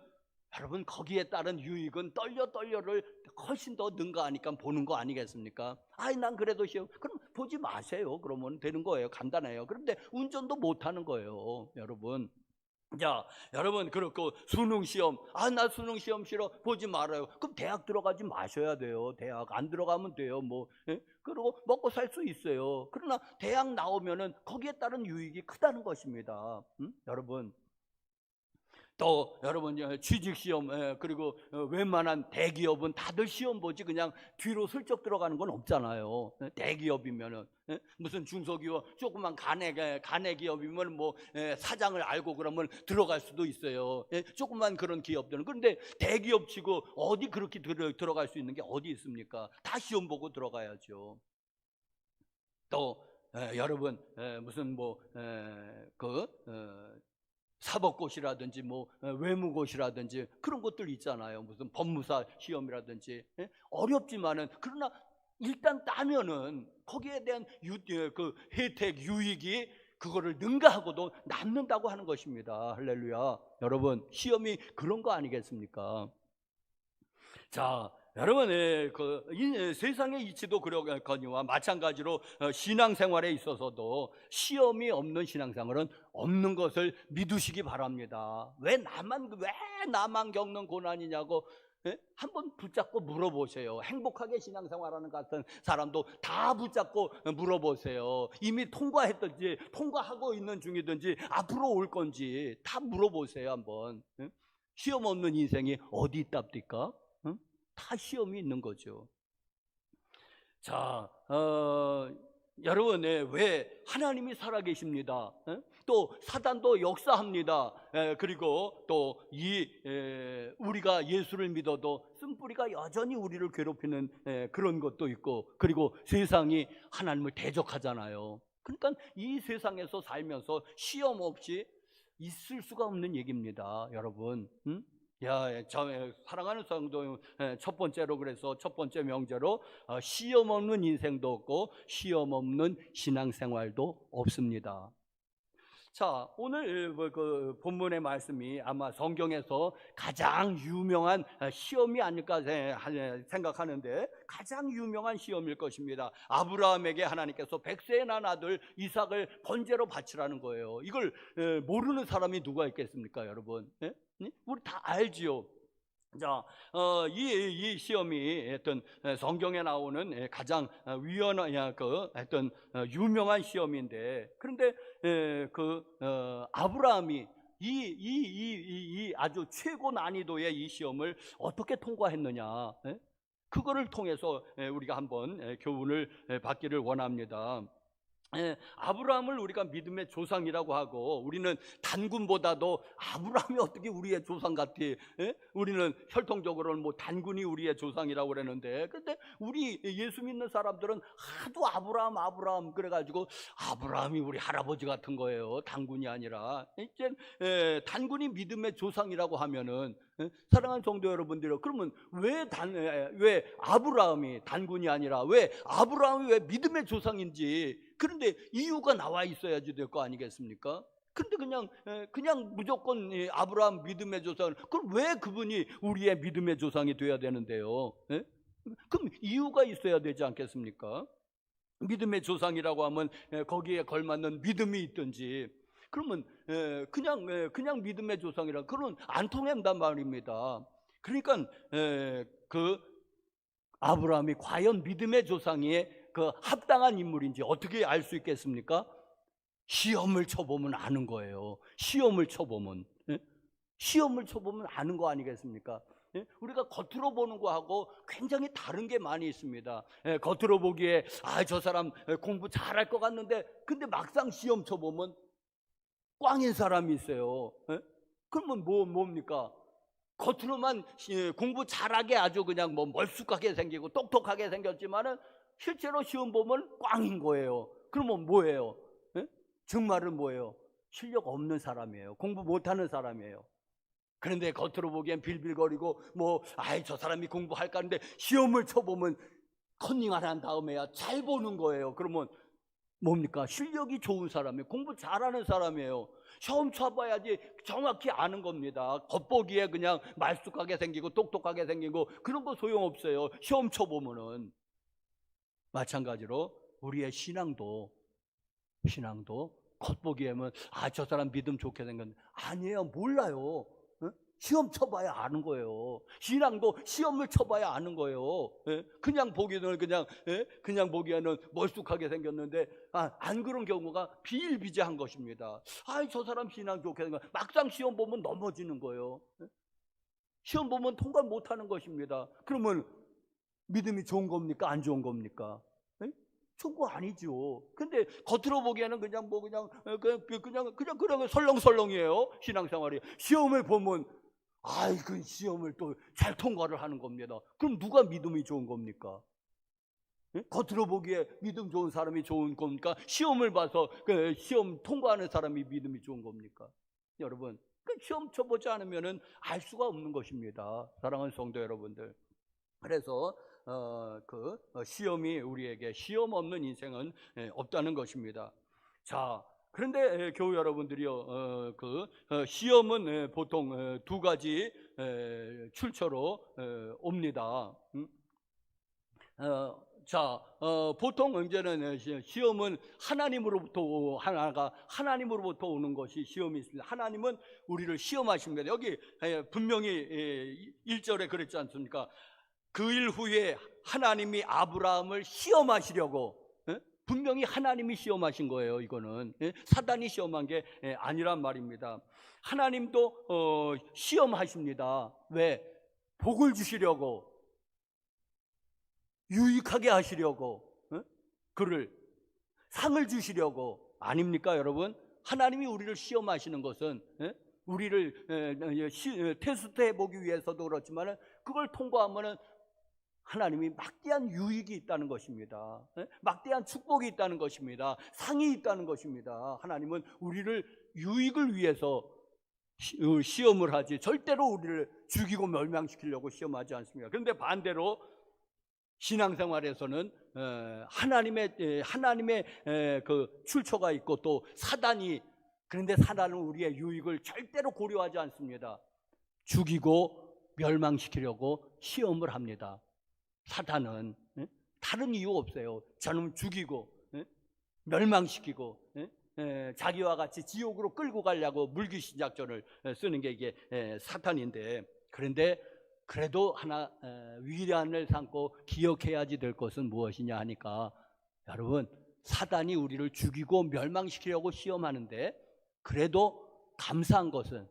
여러분 거기에 따른 유익은 떨려를 훨씬 더 능가하니까 보는 거 아니겠습니까? 아이 난 그래도 시험 그럼 보지 마세요. 그러면 되는 거예요. 간단해요. 그런데 운전도 못하는 거예요, 여러분. 자, 여러분 그렇고 수능 시험 나 수능 시험 싫어 보지 말아요. 그럼 대학 들어가지 마셔야 돼요. 대학 안 들어가면 돼요. 그리고 먹고 살 수 있어요. 그러나 대학 나오면은 거기에 따른 유익이 크다는 것입니다. 여러분. 또 여러분 취직 시험 그리고 웬만한 대기업은 다들 시험 보지 그냥 뒤로 슬쩍 들어가는 건 없잖아요. 대기업이면은 무슨 중소기업 조그만 가내 기업이면 뭐 사장을 알고 그러면 들어갈 수도 있어요. 조그만 그런 기업들은. 그런데 대기업치고 어디 그렇게 들어갈 수 있는 게 어디 있습니까? 다 시험 보고 들어가야죠. 또 여러분 무슨 사법고시라든지 외무고시라든지 그런 것들 있잖아요. 무슨 법무사 시험이라든지 어렵지만은 그러나 일단 따면은 거기에 대한 혜택 유익이 그거를 능가하고도 남는다고 하는 것입니다. 할렐루야. 여러분 시험이 그런 거 아니겠습니까? 자, 여러분 세상의 이치도 그러거니와 마찬가지로 신앙생활에 있어서도 시험이 없는 신앙생활은 없는 것을 믿으시기 바랍니다. 왜 나만 겪는 고난이냐고 한번 붙잡고 물어보세요. 행복하게 신앙생활하는 같은 사람도 다 붙잡고 물어보세요. 이미 통과했든지 통과하고 있는 중이든지 앞으로 올 건지 다 물어보세요. 한번. 시험 없는 인생이 어디 있답니까? 다 시험이 있는 거죠. 자, 여러분, 왜 하나님이 살아계십니다. 또 사단도 역사합니다. 그리고 또 우리가 예수를 믿어도 쓴뿌리가 여전히 우리를 괴롭히는 그런 것도 있고, 그리고 세상이 하나님을 대적하잖아요. 그러니까 이 세상에서 살면서 시험 없이 있을 수가 없는 얘기입니다, 여러분. 사랑하는 성도, 첫 번째로, 그래서 첫 번째 명제로 시험 없는 인생도 없고 시험 없는 신앙생활도 없습니다. 자, 오늘 그 본문의 말씀이 아마 성경에서 가장 유명한 시험이 아닐까 생각하는데, 가장 유명한 시험일 것입니다. 아브라함에게 하나님께서 100세에 난 아들 이삭을 번제로 바치라는 거예요. 이걸 모르는 사람이 누가 있겠습니까, 여러분? 우리 다 알지요. 자, 이 시험이 어떤 성경에 나오는 가장 유명한 시험인데, 그런데 아브라함이 이 아주 최고 난이도의 이 시험을 어떻게 통과했느냐, 그거를 통해서 우리가 한번 교훈을 받기를 원합니다. 아브라함을 우리가 믿음의 조상이라고 하고, 우리는 단군보다도 아브라함이 어떻게 우리의 조상 같이, 우리는 혈통적으로는 뭐 단군이 우리의 조상이라고 그러는데, 근데 우리 예수 믿는 사람들은 하도 아브라함 그래가지고 아브라함이 우리 할아버지 같은 거예요. 단군이 아니라. 이제 단군이 믿음의 조상이라고 하면은, 사랑하는 성도 여러분들, 그러면 왜 아브라함이 단군이 아니라 왜 아브라함이 왜 믿음의 조상인지, 그런데 이유가 나와 있어야지 될 거 아니겠습니까? 근데 그냥 무조건 아브라함 믿음의 조상, 그럼 왜 그분이 우리의 믿음의 조상이 돼야 되는데요? 그럼 이유가 있어야 되지 않겠습니까? 믿음의 조상이라고 하면 거기에 걸맞는 믿음이 있든지, 그러면 그냥 믿음의 조상이라 그러면 안 통한단 말입니다. 그러니까 아브라함이 과연 믿음의 조상에 합당한 인물인지 어떻게 알 수 있겠습니까? 시험을 쳐보면 아는 거예요. 시험을 쳐보면 아는 거 아니겠습니까? 우리가 겉으로 보는 거하고 굉장히 다른 게 많이 있습니다. 겉으로 보기에 저 사람 공부 잘할 것 같는데, 근데 막상 시험 쳐보면 꽝인 사람이 있어요. 그러면 뭡니까? 겉으로만 공부 잘하게 아주 그냥 멀쑥하게 생기고 똑똑하게 생겼지만은 실제로 시험 보면 꽝인 거예요. 그러면 뭐예요? 정말은 뭐예요? 실력 없는 사람이에요. 공부 못하는 사람이에요. 그런데 겉으로 보기엔 빌빌거리고 저 사람이 공부할까 하는데 시험을 쳐보면 컨닝을 한 다음에야 잘 보는 거예요. 그러면 뭡니까? 실력이 좋은 사람이에요. 공부 잘하는 사람이에요. 시험 쳐봐야지 정확히 아는 겁니다. 겉보기에 그냥 말쑥하게 생기고 똑똑하게 생기고 그런 거 소용없어요. 시험 쳐보면은. 마찬가지로 우리의 신앙도 겉보기에는 저 사람 믿음 좋게 생겼는데 아니에요. 몰라요. 시험 쳐봐야 아는 거예요. 신앙도 시험을 쳐봐야 아는 거예요. 그냥 보기에는 그냥 보기에는 멀쑥하게 생겼는데 안 그런 경우가 비일비재한 것입니다. 저 사람 신앙 좋게 생겼. 막상 시험 보면 넘어지는 거예요. 시험 보면 통과 못하는 것입니다. 그러면 믿음이 좋은 겁니까? 안 좋은 겁니까? 좋은 거 아니죠. 근데 겉으로 보기에는 그냥 설렁설렁이에요. 신앙생활이. 시험을 보면 그 시험을 또 잘 통과를 하는 겁니다. 그럼 누가 믿음이 좋은 겁니까? 겉으로 보기에 믿음 좋은 사람이 좋은 겁니까? 시험을 봐서 시험 통과하는 사람이 믿음이 좋은 겁니까? 여러분, 시험 쳐보지 않으면 알 수가 없는 것입니다. 사랑하는 성도 여러분들. 그래서 시험이 우리에게 시험 없는 인생은 없다는 것입니다. 자, 그런데 교우 여러분들이요, 시험은 보통 두 가지 출처로 옵니다. 보통 이제는 시험은 하나님으로부터 오는 것이 시험이 있습니다. 하나님은 우리를 시험하십니다. 여기 분명히 1절에 그랬지 않습니까? 그 일 후에 하나님이 아브라함을 시험하시려고, 분명히 하나님이 시험하신 거예요. 이거는 사단이 시험한 게 아니란 말입니다. 하나님도 시험하십니다. 왜? 복을 주시려고. 유익하게 하시려고 그를 상을 주시려고 아닙니까 여러분? 하나님이 우리를 시험하시는 것은 우리를 테스트해 보기 위해서도 그렇지만 그걸 통과하면 하나님이 막대한 유익이 있다는 것입니다. 막대한 축복이 있다는 것입니다. 상이 있다는 것입니다. 하나님은 우리를 유익을 위해서 시험을 하지 절대로 우리를 죽이고 멸망시키려고 시험하지 않습니다. 그런데 반대로 신앙생활에서는 하나님의 그 출처가 있고 또 사단이, 그런데 사단은 우리의 유익을 절대로 고려하지 않습니다. 죽이고 멸망시키려고 시험을 합니다. 사단은 다른 이유 없어요. 저는 죽이고 멸망시키고 자기와 같이 지옥으로 끌고 가려고 물귀신 작전을 쓰는 게 이게 사탄인데, 그런데 그래도 하나 위안을 삼고 기억해야지 될 것은 무엇이냐 하니까, 여러분, 사단이 우리를 죽이고 멸망시키려고 시험하는데 그래도 감사한 것은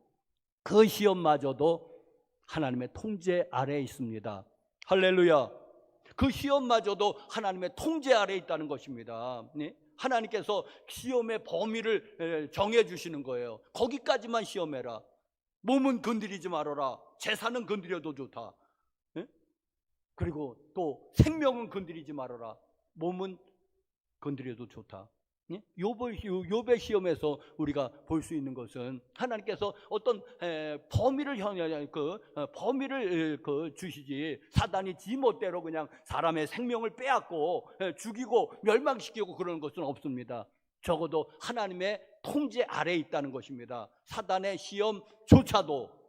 그 시험마저도 하나님의 통제 아래에 있습니다. 할렐루야. 그 시험마저도 하나님의 통제 아래에 있다는 것입니다. 하나님께서 시험의 범위를 정해 주시는 거예요. 거기까지만 시험해라. 몸은 건드리지 말아라. 재산은 건드려도 좋다. 그리고 또 생명은 건드리지 말아라. 몸은 건드려도 좋다. 욥의 시험에서 우리가 볼 수 있는 것은 하나님께서 어떤 범위를 주시지, 사단이 지멋대로 그냥 사람의 생명을 빼앗고 죽이고 멸망시키고 그러는 것은 없습니다. 적어도 하나님의 통제 아래에 있다는 것입니다. 사단의 시험조차도.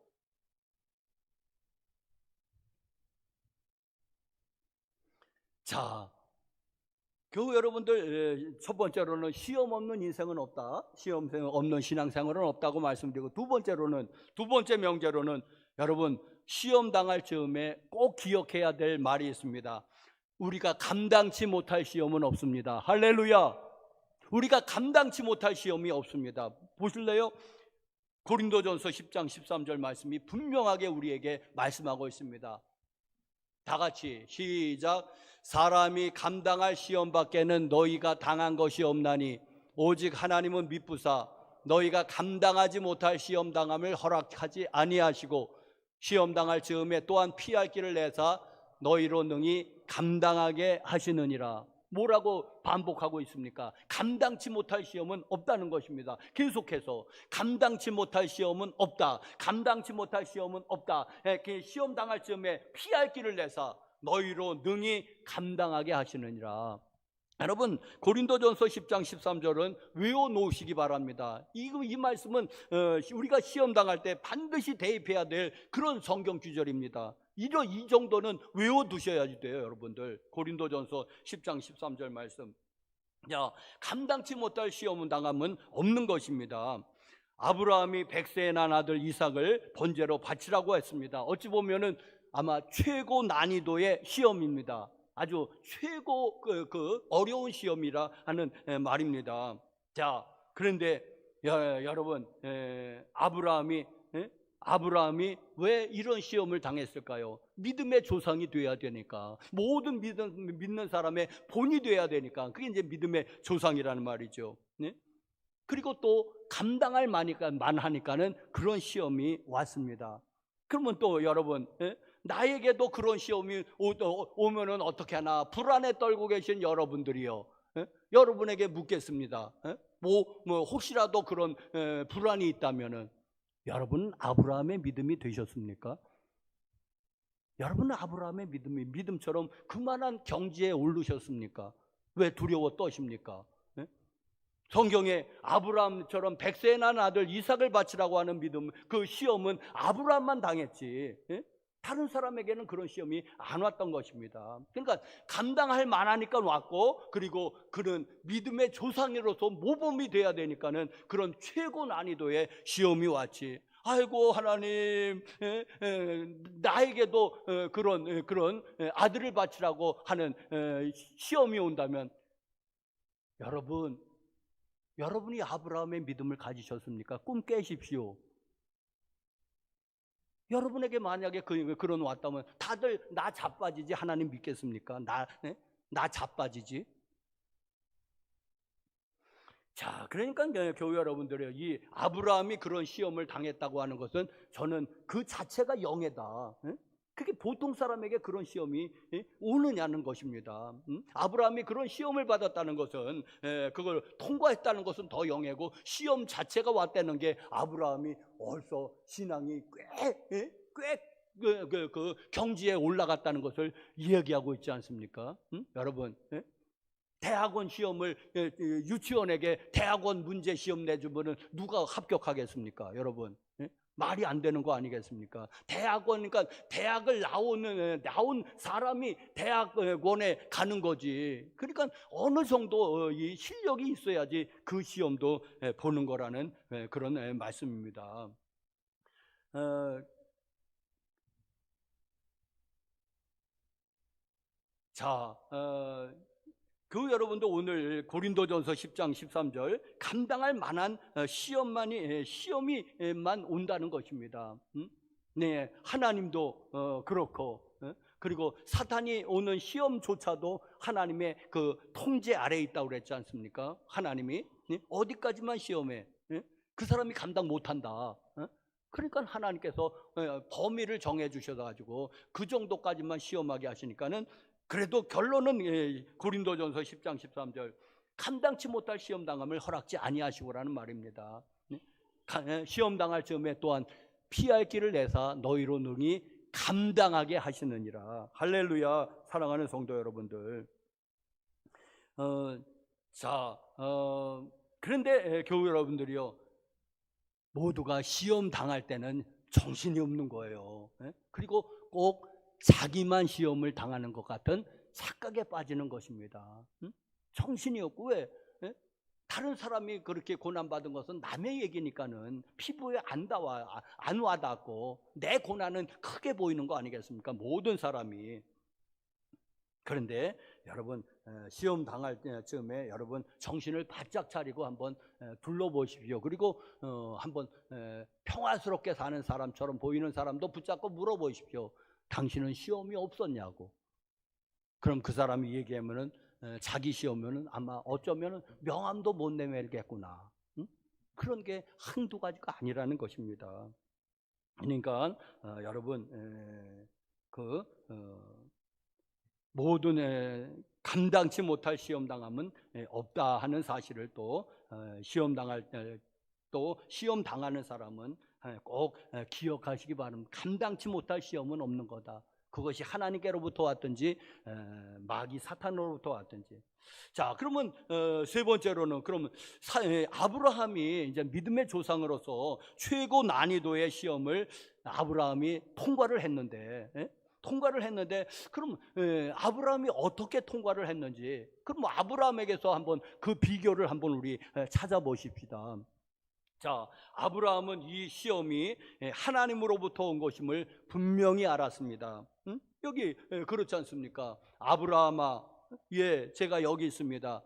자, 교우 여러분들, 첫 번째로는 시험 없는 인생은 없다, 시험 없는 신앙생활은 없다고 말씀드리고, 두 번째 명제로는 여러분, 시험 당할 즈음에 꼭 기억해야 될 말이 있습니다. 우리가 감당치 못할 시험은 없습니다. 할렐루야. 우리가 감당치 못할 시험이 없습니다. 보실래요? 고린도전서 10장 13절 말씀이 분명하게 우리에게 말씀하고 있습니다. 다 같이 시작. 사람이 감당할 시험밖에는 너희가 당한 것이 없나니 오직 하나님은 미쁘사 너희가 감당하지 못할 시험 당함을 허락하지 아니하시고 시험 당할 즈음에 또한 피할 길을 내사 너희로 능히 감당하게 하시느니라. 뭐라고 반복하고 있습니까? 감당치 못할 시험은 없다는 것입니다. 계속해서 감당치 못할 시험은 없다, 감당치 못할 시험은 없다. 시험 당할 즈음에 피할 길을 내사 너희로 능히 감당하게 하시느니라. 여러분, 고린도전서 10장 13절은 외워놓으시기 바랍니다. 이 말씀은 우리가 시험 당할 때 반드시 대입해야 될 그런 성경 구절입니다. 이 정도는 외워두셔야 돼요, 여러분들. 고린도전서 10장 13절 말씀. 자, 감당치 못할 시험은 당함은 없는 것입니다. 아브라함이 100세에 난 아들 이삭을 번제로 바치라고 했습니다. 어찌 보면은 아마 최고 난이도의 시험입니다. 아주 최고 어려운 시험이라 하는 말입니다. 자, 그런데 여러분, 아브라함이 왜 이런 시험을 당했을까요? 믿음의 조상이 돼야 되니까, 모든 믿는 사람의 본이 돼야 되니까, 그게 이제 믿음의 조상이라는 말이죠. 그리고 또 감당할 만하니까는 그런 시험이 왔습니다. 그러면 또 여러분, 나에게도 그런 시험이 오면은 어떻게 하나 불안에 떨고 계신 여러분들이요, 여러분에게 묻겠습니다. 혹시라도 그런 불안이 있다면은 여러분은 아브라함의 믿음이 되셨습니까? 여러분은 아브라함의 믿음처럼 그만한 경지에 오르셨습니까? 왜 두려워 떠십니까? 성경에 아브라함처럼 100세에 난 아들 이삭을 바치라고 하는 믿음, 그 시험은 아브라함만 당했지 다른 사람에게는 그런 시험이 안 왔던 것입니다. 그러니까 감당할 만하니까 왔고, 그리고 그는 믿음의 조상으로서 모범이 돼야 되니까는 그런 최고 난이도의 시험이 왔지. 아이고 하나님, 나에게도 그런 아들을 바치라고 하는 시험이 온다면, 여러분이 아브라함의 믿음을 가지셨습니까? 꿈 깨십시오. 여러분에게 만약에 그런 왔다면 다들 나 자빠지지 하나님 믿겠습니까? 나 자빠지지. 자, 그러니까 교회 여러분들이요, 이 아브라함이 그런 시험을 당했다고 하는 것은 저는 그 자체가 영예다. 그게 보통 사람에게 그런 시험이 오느냐는 것입니다. 아브라함이 그런 시험을 받았다는 것은, 그걸 통과했다는 것은 더 영예고, 시험 자체가 왔다는 게 아브라함이 벌써 신앙이 꽤 그 경지에 올라갔다는 것을 이야기하고 있지 않습니까? 여러분, 대학원 시험을 유치원에게 대학원 문제 시험 내주면은 누가 합격하겠습니까? 여러분, 말이 안 되는 거 아니겠습니까? 대학원, 그러니까 대학을 나온 사람이 대학원에 가는 거지. 그러니까 어느 정도 이 실력이 있어야지 그 시험도 보는 거라는 그런 말씀입니다. 자, 그 여러분도 오늘 고린도전서 10장 13절 감당할 만한 시험이만 온다는 것입니다. 네, 하나님도 그렇고, 그리고 사탄이 오는 시험조차도 하나님의 그 통제 아래에 있다고 그랬지 않습니까? 하나님이 어디까지만 시험해? 그 사람이 감당 못한다. 그러니까 하나님께서 범위를 정해 주셔가지고 그 정도까지만 시험하게 하시니까는, 그래도 결론은 고린도전서 10장 13절 감당치 못할 시험당함을 허락지 아니하시고라는 말입니다. 시험당할 즈음에 또한 피할 길을 내사 너희로 능히 감당하게 하시느니라. 할렐루야. 사랑하는 성도 여러분들, 그런데 교회 여러분들이요, 모두가 시험 당할 때는 정신이 없는 거예요. 그리고 꼭 자기만 시험을 당하는 것 같은 착각에 빠지는 것입니다. 정신이 없고, 왜? 다른 사람이 그렇게 고난받은 것은 남의 얘기니까는 피부에 안 와닿고 내 고난은 크게 보이는 거 아니겠습니까? 모든 사람이. 그런데 여러분, 시험 당할 때쯤에 여러분 정신을 바짝 차리고 한번 둘러보십시오. 그리고 한번 평화스럽게 사는 사람처럼 보이는 사람도 붙잡고 물어보십시오. 당신은 시험이 없었냐고. 그럼 그 사람이 얘기하면은 자기 시험은 아마 어쩌면 명함도 못 내밀겠구나. 그런 게 한두 가지가 아니라는 것입니다. 그러니까 여러분, 모든 감당치 못할 시험당함은 없다 하는 사실을 또 시험 당하는 사람은 꼭 기억하시기 바랍니다. 감당치 못할 시험은 없는 거다. 그것이 하나님께로부터 왔든지 마귀 사탄으로부터 왔든지. 자, 그러면 세 번째로는, 그러면 아브라함이 이제 믿음의 조상으로서 최고 난이도의 시험을 아브라함이 통과를 했는데, 그럼 아브라함이 어떻게 통과를 했는지, 그럼 아브라함에게서 한번 그 비결을 한번 우리 찾아보십시다. 자, 아브라함은 이 시험이 하나님으로부터 온 것임을 분명히 알았습니다. 여기 그렇지 않습니까? 아브라함아, 제가 여기 있습니다.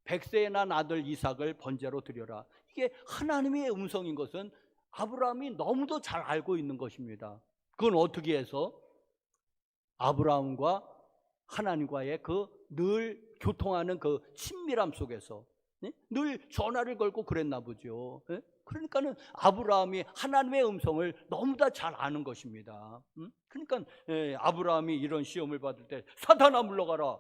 100세에 난 아들 이삭을 번제로 드려라. 이게 하나님의 음성인 것은 아브라함이 너무도 잘 알고 있는 것입니다. 그건 어떻게 해서? 아브라함과 하나님과의 그 늘 교통하는 그 친밀함 속에서 늘 전화를 걸고 그랬나 보죠. 그러니까는 아브라함이 하나님의 음성을 너무나 잘 아는 것입니다. 그러니까 아브라함이 이런 시험을 받을 때 사탄아 물러가라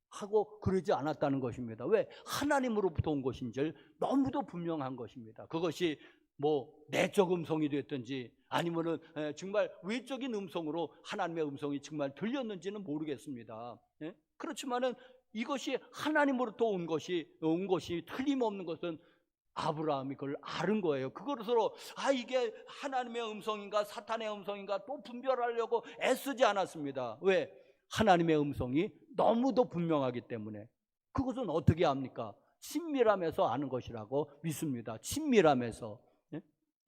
하고 그러지 않았다는 것입니다. 왜? 하나님으로부터 온 것인지 너무도 분명한 것입니다. 그것이 뭐 내적 음성이 됐든지 아니면은 정말 외적인 음성으로 하나님의 음성이 정말 들렸는지는 모르겠습니다. 그렇지만은 이것이 하나님으로부터 온 것이 틀림없는 것은 아브라함이 그걸 아는 거예요. 그것으로 이게 하나님의 음성인가 사탄의 음성인가 또 분별하려고 애쓰지 않았습니다. 왜? 하나님의 음성이 너무도 분명하기 때문에. 그것은 어떻게 합니까? 친밀함에서 아는 것이라고 믿습니다. 친밀함에서.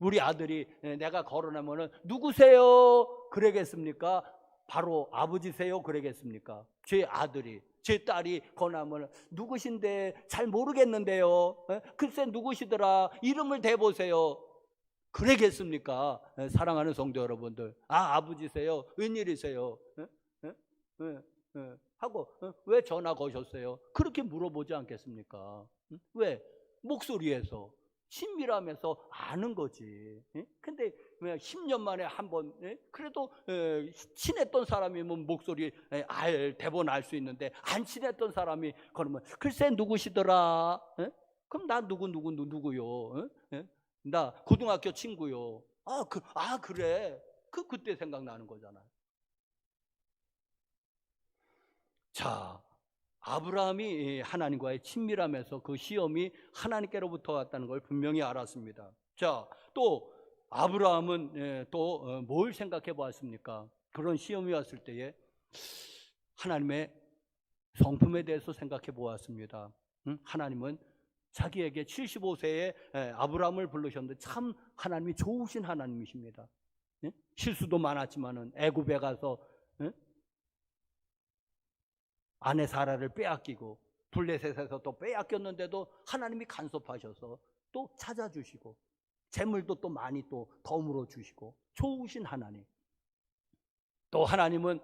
우리 아들이 내가 걸어내면은 누구세요? 그러겠습니까? 바로 아버지세요? 그러겠습니까? 제 아들이, 제 딸이 권하면 누구신데 잘 모르겠는데요. 글쎄 누구시더라. 이름을 대보세요. 그러겠습니까? 사랑하는 성도 여러분들. 아, 아버지세요? 웬일이세요? 하고 왜 전화 거셨어요? 그렇게 물어보지 않겠습니까? 왜? 목소리에서 친밀함에서 아는 거지. 근데 10년 만에 한 번, 그래도 친했던 사람이면 목소리 대본 알 수 있는데 안 친했던 사람이 그러면 글쎄 누구시더라? 그럼 나 누구요? 나 고등학교 친구요. 그래. 그때 생각나는 거잖아요. 자, 아브라함이 하나님과의 친밀함에서 그 시험이 하나님께로부터 왔다는 걸 분명히 알았습니다. 자, 또 아브라함은 또 뭘 생각해 보았습니까? 그런 시험이 왔을 때에 하나님의 성품에 대해서 생각해 보았습니다. 하나님은 자기에게 75세에 아브라함을 부르셨는데 참 하나님이 좋으신 하나님이십니다. 실수도 많았지만은 애굽에 가서 아내 사라를 빼앗기고 블레셋에서 또 빼앗겼는데도 하나님이 간섭하셔서 또 찾아주시고 재물도 또 많이 또 덤으로 주시고 좋으신 하나님. 또 하나님은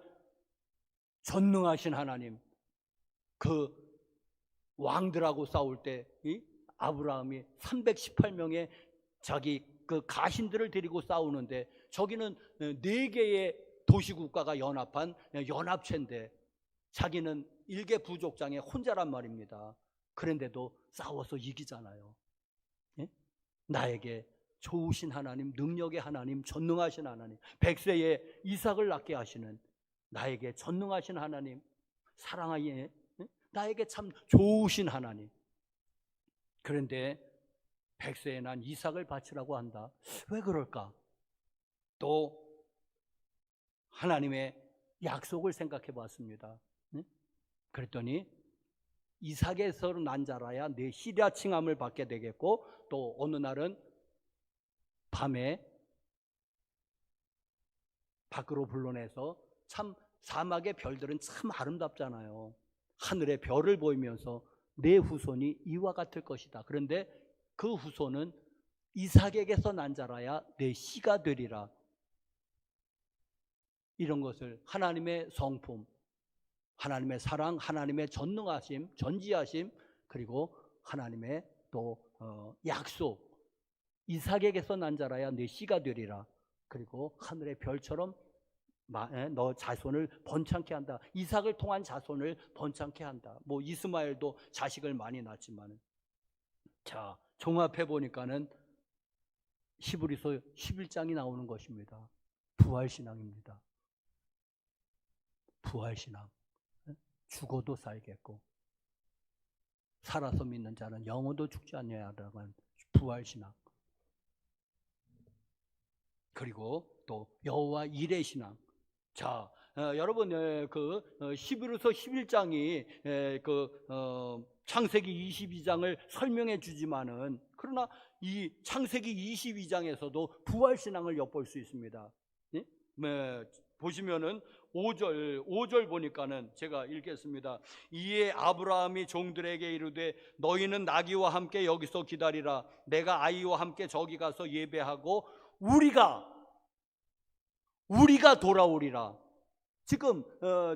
전능하신 하나님. 그 왕들하고 싸울 때 아브라함이 318명의 자기 그 가신들을 데리고 싸우는데 저기는 4개의 도시국가가 연합한 연합체인데 자기는 1개 부족장의 혼자란 말입니다. 그런데도 싸워서 이기잖아요. 나에게 좋으신 하나님, 능력의 하나님, 전능하신 하나님, 100세에 이삭을 낳게 하시는 나에게 전능하신 하나님, 사랑하에 나에게 참 좋으신 하나님. 그런데 100세에 난 이삭을 바치라고 한다. 왜 그럴까? 또 하나님의 약속을 생각해 봤습니다. 그랬더니 이삭에서 난 자라야 내 시랴 칭함을 받게 되겠고, 또 어느 날은 밤에 밖으로 불러내서 참 사막의 별들은 참 아름답잖아요. 하늘의 별을 보이면서 내 후손이 이와 같을 것이다. 그런데 그 후손은 이삭에게서 난 자라야 내 씨가 되리라. 이런 것을 하나님의 성품, 하나님의 사랑, 하나님의 전능하심, 전지하심, 그리고 하나님의 또 약속, 이삭에게서 난 자라야 내 씨가 되리라. 그리고 하늘의 별처럼 너 자손을 번창케 한다. 이삭을 통한 자손을 번창케 한다. 뭐 이스마엘도 자식을 많이 낳았지만, 자, 종합해 보니까는 히브리서 11장이 나오는 것입니다. 부활신앙입니다. 부활신앙. 죽어도 살겠고 살아서 믿는 자는 영원도 죽지 않냐라는 부활신앙. 그리고 또 여호와 일의 신앙. 자, 여러분 그 히브리서 11장이 창세기 22장을 설명해 주지만은, 그러나 이 창세기 22장에서도 부활신앙을 엿볼 수 있습니다. 보시면은 5절 보니까는 제가 읽겠습니다. 이에 아브라함이 종들에게 이르되 너희는 나귀와 함께 여기서 기다리라. 내가 아이와 함께 저기 가서 예배하고 우리가 돌아오리라. 지금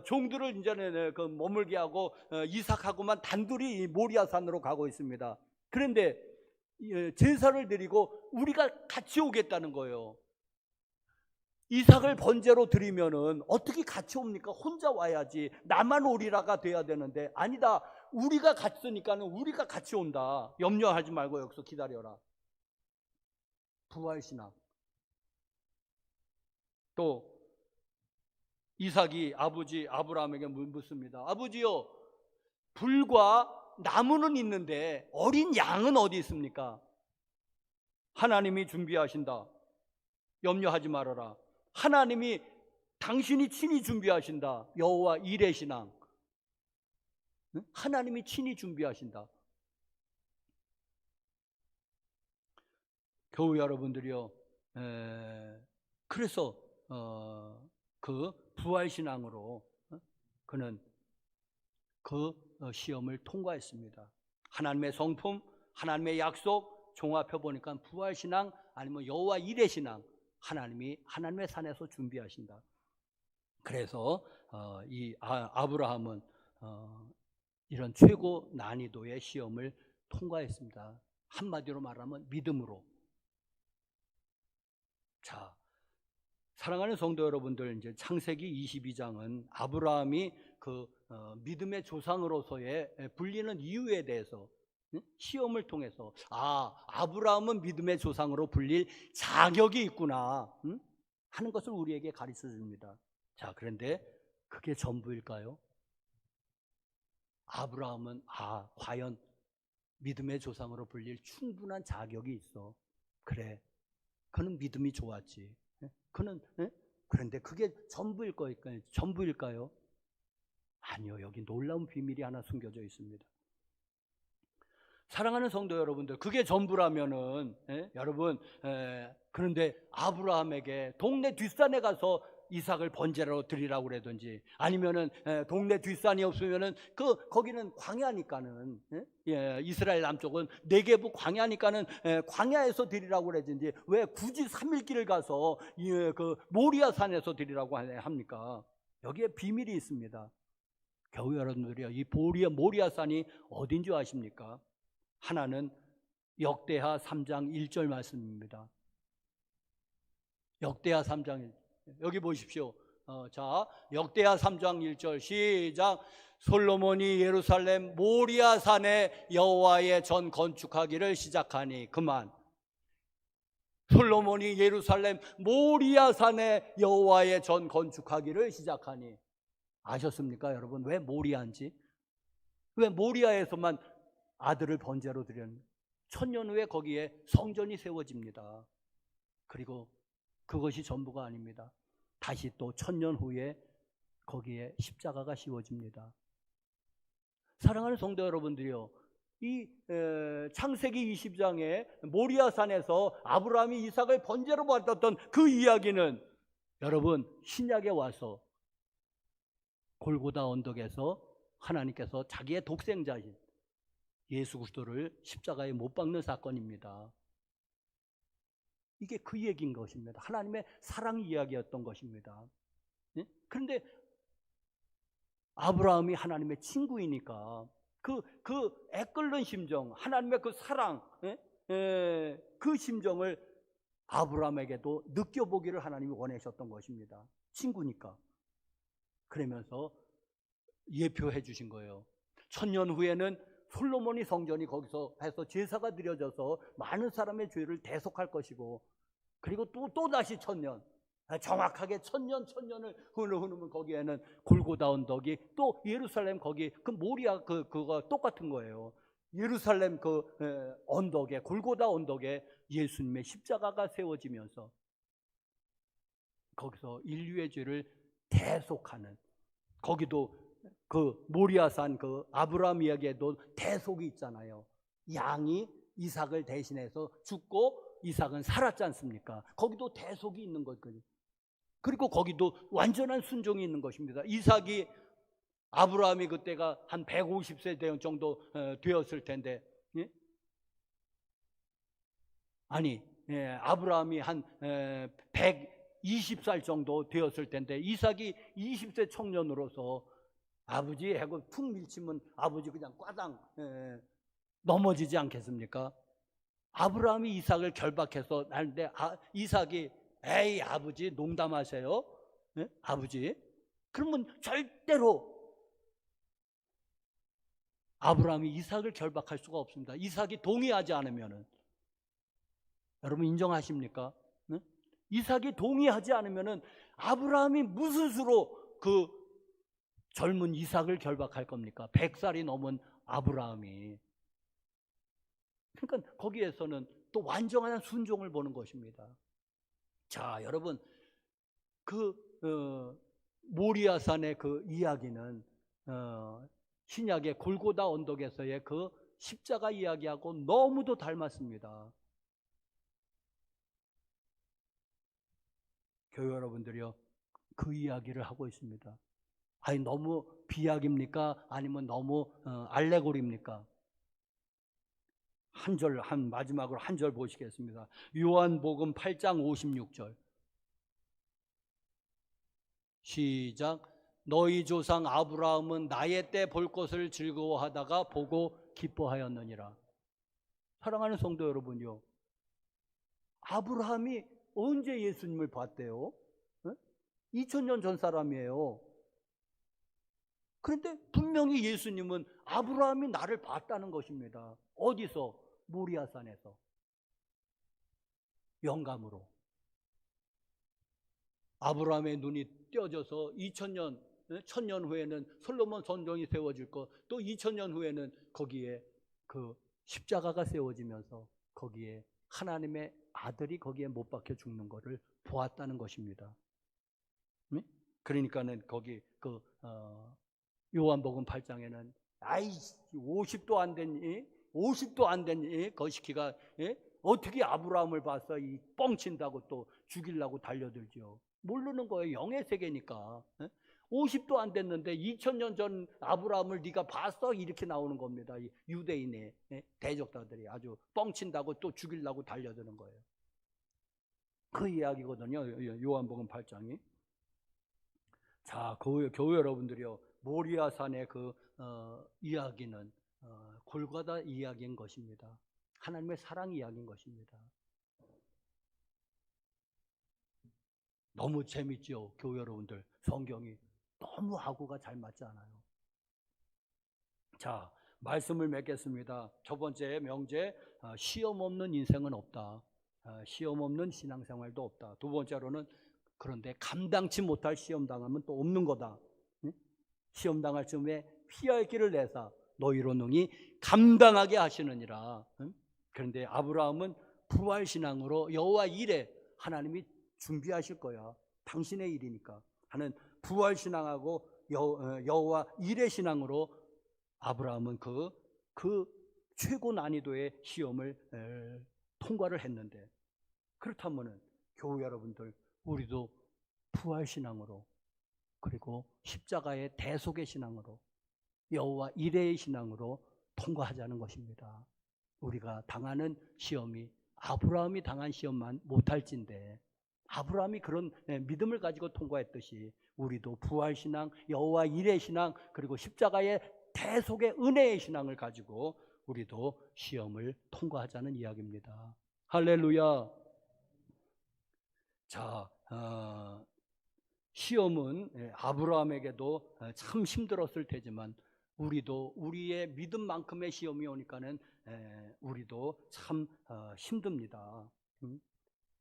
종들을 이제는 머물게 하고 이삭하고만 단둘이 모리아산으로 가고 있습니다. 그런데 제사를 드리고 우리가 같이 오겠다는 거예요. 이삭을 번제로 드리면은 어떻게 같이 옵니까? 혼자 와야지. 나만 오리라가 돼야 되는데, 아니다. 우리가 갔으니까는 우리가 같이 온다. 염려하지 말고 여기서 기다려라. 부활신앙. 또 이삭이 아버지 아브라함에게 묻습니다. 아버지요, 불과 나무는 있는데 어린 양은 어디 있습니까? 하나님이 준비하신다. 염려하지 말아라. 하나님이 당신이 친히 준비하신다. 여호와 일의 신앙. 하나님이 친히 준비하신다. 교우 여러분들이요, 그래서 그 부활신앙으로 그는 그 시험을 통과했습니다. 하나님의 성품, 하나님의 약속, 종합해 보니까 부활신앙 아니면 여호와 이레 신앙, 하나님이 하나님의 산에서 준비하신다. 그래서 이 아브라함은 이런 최고 난이도의 시험을 통과했습니다. 한마디로 말하면 믿음으로. 자, 사랑하는 성도 여러분들, 이제 창세기 22장은 아브라함이 그 믿음의 조상으로서의 불리는 이유에 대해서 시험을 통해서 아브라함은 믿음의 조상으로 불릴 자격이 있구나 하는 것을 우리에게 가르쳐 줍니다. 자, 그런데 그게 전부일까요? 아브라함은 과연 믿음의 조상으로 불릴 충분한 자격이 있어. 그래, 그는 믿음이 좋았지. 그런데 그게 전부일까요? 아니요, 여기 놀라운 비밀이 하나 숨겨져 있습니다. 사랑하는 성도 여러분들, 그게 전부라면은 여러분, 그런데 아브라함에게 동네 뒷산에 가서 이삭을 번제로 드리라고 그러든지, 아니면은 동네 뒷산이 없으면은 거기는 광야니까는 이스라엘 남쪽은 네게부 광야니까는 광야에서 드리라고 그러든지, 왜 굳이 3일 길을 가서 그 모리아 산에서 드리라고 합니까? 여기에 비밀이 있습니다. 겨우 여러분들이요, 이 모리아 산이 어딘지 아십니까? 하나는 역대하 3장 1절 말씀입니다. 역대하 3장 1절. 여기 보십시오. 자, 역대하 3장 1절 시작. 솔로몬이 예루살렘 모리아 산에 여호와의 전 건축하기를 시작하니 그만. 솔로몬이 예루살렘 모리아 산에 여호와의 전 건축하기를 시작하니. 아셨습니까, 여러분? 왜 모리아인지? 왜 모리아에서만 아들을 번제로 드렸는지? 1000년 후에 거기에 성전이 세워집니다. 그리고 그것이 전부가 아닙니다. 다시 또 1000년 후에 거기에 십자가가 씌워집니다. 사랑하는 성도 여러분들이요, 이 창세기 20장에 모리아산에서 아브라함이 이삭을 번제로 받았던 그 이야기는 여러분 신약에 와서 골고다 언덕에서 하나님께서 자기의 독생자인 예수 그리스도를 십자가에 못 박는 사건입니다. 이게 그 얘기인 것입니다. 하나님의 사랑 이야기였던 것입니다. 그런데 아브라함이 하나님의 친구이니까 그 애끓는 심정, 하나님의 그 사랑, 그 심정을 아브라함에게도 느껴보기를 하나님이 원하셨던 것입니다. 친구니까. 그러면서 예표해 주신 거예요. 1000년 후에는 솔로몬이 성전이 거기서 해서 제사가 드려져서 많은 사람의 죄를 대속할 것이고, 그리고 또 다시 1000년, 정확하게 1000년을 흐르면 거기에는 골고다 언덕이, 또 예루살렘 거기 그 모리아 그거 똑같은 거예요. 예루살렘 그 언덕에, 골고다 언덕에 예수님의 십자가가 세워지면서 거기서 인류의 죄를 대속하는, 거기도 그 모리아산 그 아브라함 이야기에도 대속이 있잖아요. 양이 이삭을 대신해서 죽고 이삭은 살았지 않습니까? 거기도 대속이 있는 거거든요. 그리고 거기도 완전한 순종이 있는 것입니다. 이삭이, 아브라함이 그때가 한 150세 정도 되었을 텐데, 예? 아니, 아브라함이 한 120살 정도 되었을 텐데, 이삭이 20세 청년으로서 아버지 하고 툭 밀치면 아버지 그냥 꽈당 넘어지지 않겠습니까? 아브라함이 이삭을 결박해서 나는데 이삭이 에이 아버지 농담하세요? 아버지? 그러면 절대로 아브라함이 이삭을 결박할 수가 없습니다. 이삭이 동의하지 않으면은. 여러분 인정하십니까? 이삭이 동의하지 않으면은 아브라함이 무슨 수로 그 젊은 이삭을 결박할 겁니까? 100살이 넘은 아브라함이. 그러니까 거기에서는 또 완전한 순종을 보는 것입니다. 자, 여러분, 모리아산의 그 이야기는 신약의 골고다 언덕에서의 그 십자가 이야기하고 너무도 닮았습니다. 교회 여러분들이요, 그 이야기를 하고 있습니다. 아니, 너무 비약입니까? 아니면 너무 알레고리입니까? 마지막으로 한 절 보시겠습니다. 요한복음 8장 56절. 시작. 너희 조상 아브라함은 나의 때 볼 것을 즐거워하다가 보고 기뻐하였느니라. 사랑하는 성도 여러분요, 아브라함이 언제 예수님을 봤대요? 2000년 전 사람이에요. 그런데 분명히 예수님은 아브라함이 나를 봤다는 것입니다. 어디서? 모리아산에서. 영감으로. 아브라함의 눈이 떼어져서 2000년, 1000년 후에는 솔로몬 성전이 세워질 것, 또 2000년 후에는 거기에 그 십자가가 세워지면서 거기에 하나님의 아들이 거기에 못 박혀 죽는 것을 보았다는 것입니다. 그러니까는 거기 요한복음 8장에는 50도 안 된 거시기가 어떻게 아브라함을 봐서 이 뻥친다고 또 죽이려고 달려들죠. 모르는 거예요. 영의 세계니까. 50도 안 됐는데 2000년 전 아브라함을 네가 봤어? 이렇게 나오는 겁니다. 이 유대인의 대적자들이 아주 뻥친다고 또 죽이려고 달려드는 거예요. 그 이야기거든요. 요한복음 8장이. 자, 교회 여러분들이요, 모리아산의 그 이야기는 골고다 이야기인 것입니다. 하나님의 사랑 이야기인 것입니다. 너무 재밌죠, 교회 여러분들. 성경이 너무 하고가 잘 맞지 않아요. 자, 말씀을 맺겠습니다. 첫 번째 명제, 시험 없는 인생은 없다. 시험 없는 신앙생활도 없다. 두 번째로는 그런데 감당치 못할 시험 당하면 또 없는 거다. 시험 당할 즈음에 피할 길을 내사 너희로 능히 감당하게 하시느니라. 그런데 아브라함은 부활신앙으로 여호와 일에 하나님이 준비하실 거야. 당신의 일이니까 하는 부활신앙하고 여호와 일의 신앙으로 아브라함은 그 최고 난이도의 시험을 통과를 했는데, 그렇다면은 교회 여러분들, 우리도 부활신앙으로, 그리고 십자가의 대속의 신앙으로, 여호와 일의 신앙으로 통과하자는 것입니다. 우리가 당하는 시험이 아브라함이 당한 시험만 못할진데, 아브라함이 그런 믿음을 가지고 통과했듯이 우리도 부활신앙, 여호와 일의 신앙, 그리고 십자가의 대속의 은혜의 신앙을 가지고 우리도 시험을 통과하자는 이야기입니다. 할렐루야. 자, 시험은 아브라함에게도 참 힘들었을 테지만 우리도 우리의 믿음만큼의 시험이 오니까는 우리도 참 힘듭니다.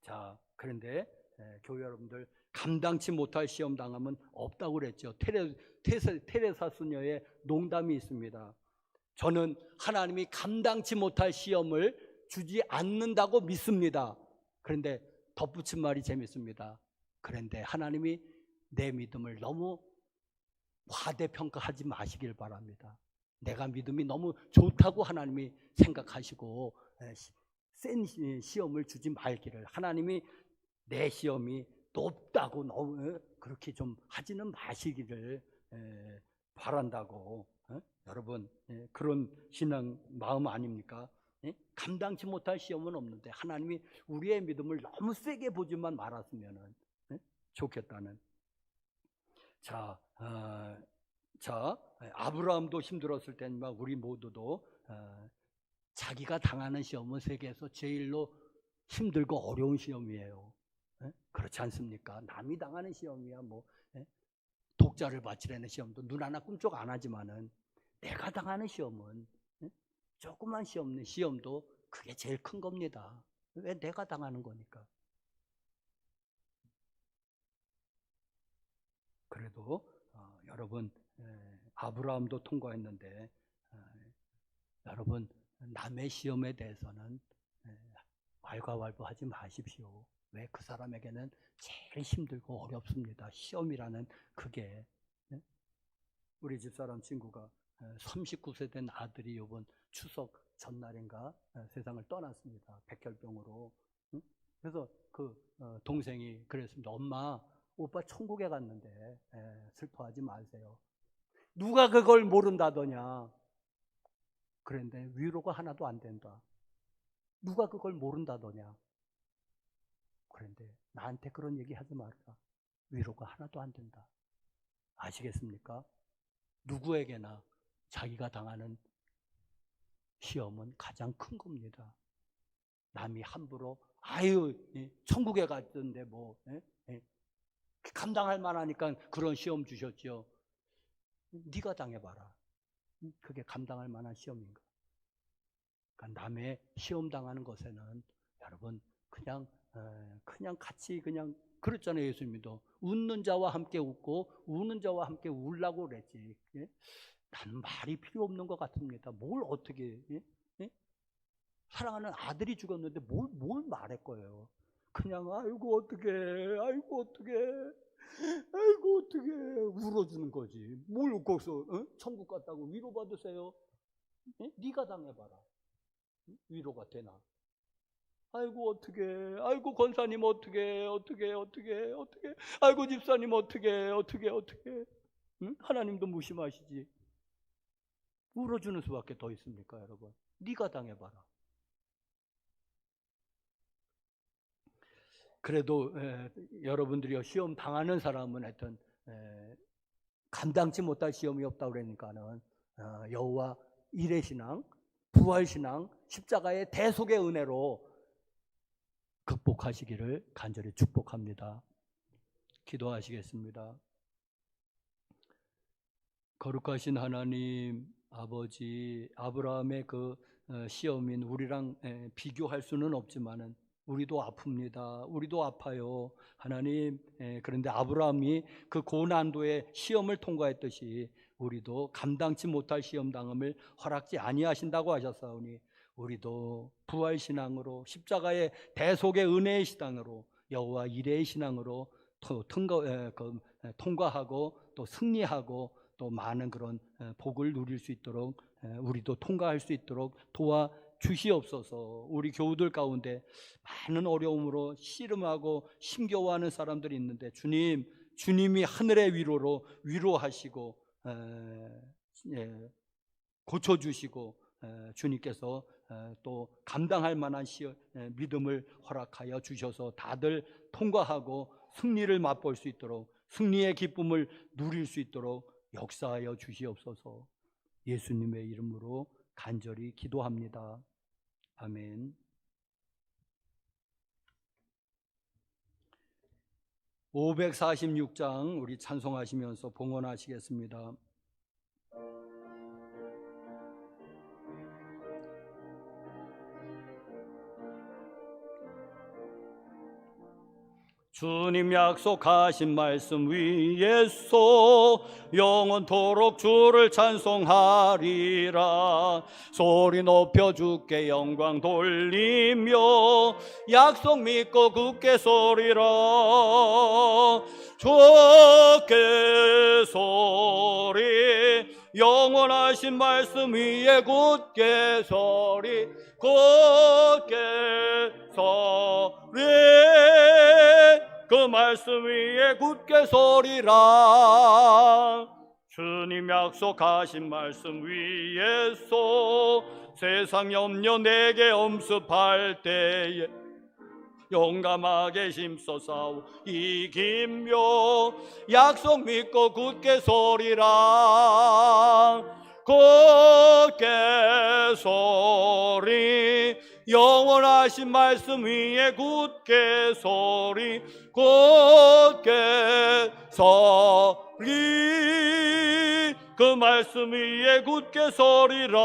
자, 그런데 교회 여러분들, 감당치 못할 시험 당하면 없다고 그랬죠. 테레사 수녀의 농담이 있습니다. 저는 하나님이 감당치 못할 시험을 주지 않는다고 믿습니다. 그런데 덧붙인 말이 재밌습니다. 그런데 하나님이 내 믿음을 너무 과대평가하지 마시길 바랍니다. 내가 믿음이 너무 좋다고 하나님이 생각하시고 센 시험을 주지 말기를, 하나님이 내 시험이 높다고 너무 그렇게 좀 하지는 마시기를 바란다고. 여러분, 그런 신앙 마음 아닙니까? 감당치 못할 시험은 없는데 하나님이 우리의 믿음을 너무 세게 보지만 말았으면 좋겠다는. 자, 아브라함도 힘들었을 테니까 우리 모두도 자기가 당하는 시험은 세계에서 제일로 힘들고 어려운 시험이에요. 그렇지 않습니까? 남이 당하는 시험이야 뭐 독자를 바치려는 시험도 눈 하나 꿈쩍 안 하지만은 내가 당하는 시험은 조그만 시험도 그게 제일 큰 겁니다. 왜? 내가 당하는 거니까. 그래도 여러분, 아브라함도 통과했는데 여러분, 남의 시험에 대해서는 왈가왈부하지 마십시오. 왜? 그 사람에게는 제일 힘들고 어렵습니다. 시험이라는 그게. 우리 집사람 친구가 39세 된 아들이 이번 추석 전날인가 세상을 떠났습니다. 백혈병으로. 그래서 그 동생이 그랬습니다. 엄마, 오빠 천국에 갔는데 슬퍼하지 마세요. 누가 그걸 모른다더냐. 그런데 위로가 하나도 안 된다. 누가 그걸 모른다더냐. 그런데 나한테 그런 얘기 하지 말라. 위로가 하나도 안 된다. 아시겠습니까? 누구에게나 자기가 당하는 시험은 가장 큰 겁니다. 남이 함부로 아유 천국에 갔던데 뭐 감당할 만하니까 그런 시험 주셨죠. 네가 당해봐라. 그게 감당할 만한 시험인가? 그러니까 남의 시험 당하는 것에는 여러분 그냥 같이 그냥 그랬잖아요. 예수님도 웃는 자와 함께 웃고 우는 자와 함께 울라고 그랬지. 예? 나는 말이 필요 없는 것 같습니다. 뭘 어떻게 사랑하는 아들이 죽었는데 뭘 말할 거예요. 그냥 아이고 어떡해 아이고 어떡해 아이고 어떡해 울어주는 거지. 뭘 웃고서 천국 갔다고 위로받으세요. 네가 당해봐라. 위로가 되나? 아이고 어떡해 아이고 권사님 어떡해 아이고 집사님 어떡해 응? 하나님도 무심하시지. 울어주는 수밖에 더 있습니까 여러분? 네가 당해봐라. 그래도 여러분들이 시험 당하는 사람은 하여튼 감당치 못할 시험이 없다고 그러니까는 여호와 일의 신앙, 부활 신앙, 십자가의 대속의 은혜로 극복하시기를 간절히 축복합니다. 기도하시겠습니다. 거룩하신 하나님 아버지, 아브라함의 그 시험인 우리랑 비교할 수는 없지만은 우리도 아픕니다. 우리도 아파요. 하나님, 그런데 아브라함이 그 고난도의 시험을 통과했듯이 우리도 감당치 못할 시험 당함을 허락지 아니하신다고 하셨사오니 우리도 부활신앙으로 십자가의 대속의 은혜의 신앙으로 여호와 이레의 신앙으로 통과하고 또 승리하고 또 많은 그런 복을 누릴 수 있도록 우리도 통과할 수 있도록 도와 주시옵소서. 우리 교우들 가운데 많은 어려움으로 씨름하고 힘겨워하는 사람들이 있는데 주님이 하늘의 위로로 위로하시고 고쳐주시고 주님께서 또 감당할 만한 믿음을 허락하여 주셔서 다들 통과하고 승리를 맛볼 수 있도록 승리의 기쁨을 누릴 수 있도록 역사하여 주시옵소서. 예수님의 이름으로 간절히 기도합니다. 아멘. 546장 우리 찬송하시면서 봉헌하시겠습니다. 주님 약속하신 말씀 위에서 영원토록 주를 찬송하리라. 소리 높여 주께 영광 돌리며 약속 믿고 굳게 서리라. 주께 서리 영원하신 말씀 위에 굳게 서리 굳게 서리 그 말씀 위에 굳게 서리라. 주님 약속하신 말씀 위에서 세상 염려 내게 엄습할 때에 용감하게 힘써 싸워 이기며 약속 믿고 굳게 서리라. 굳게 서리 영원하신 말씀 위에 굳게 서리 굳게 서리 그 말씀 위에 굳게 서리라.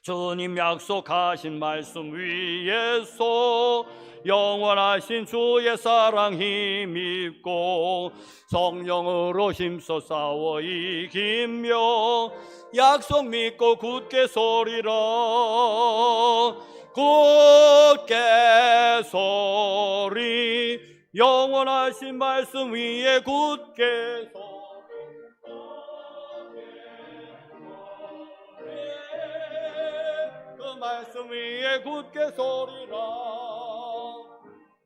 주님 약속하신 말씀 위에서 영원하신 주의 사랑 힘입고 성령으로 힘써 싸워 이기며 약속 믿고 굳게 서리라. 굳게 서리 영원하신 말씀 위에 굳게 서리 그 말씀 위에 굳게 서리라.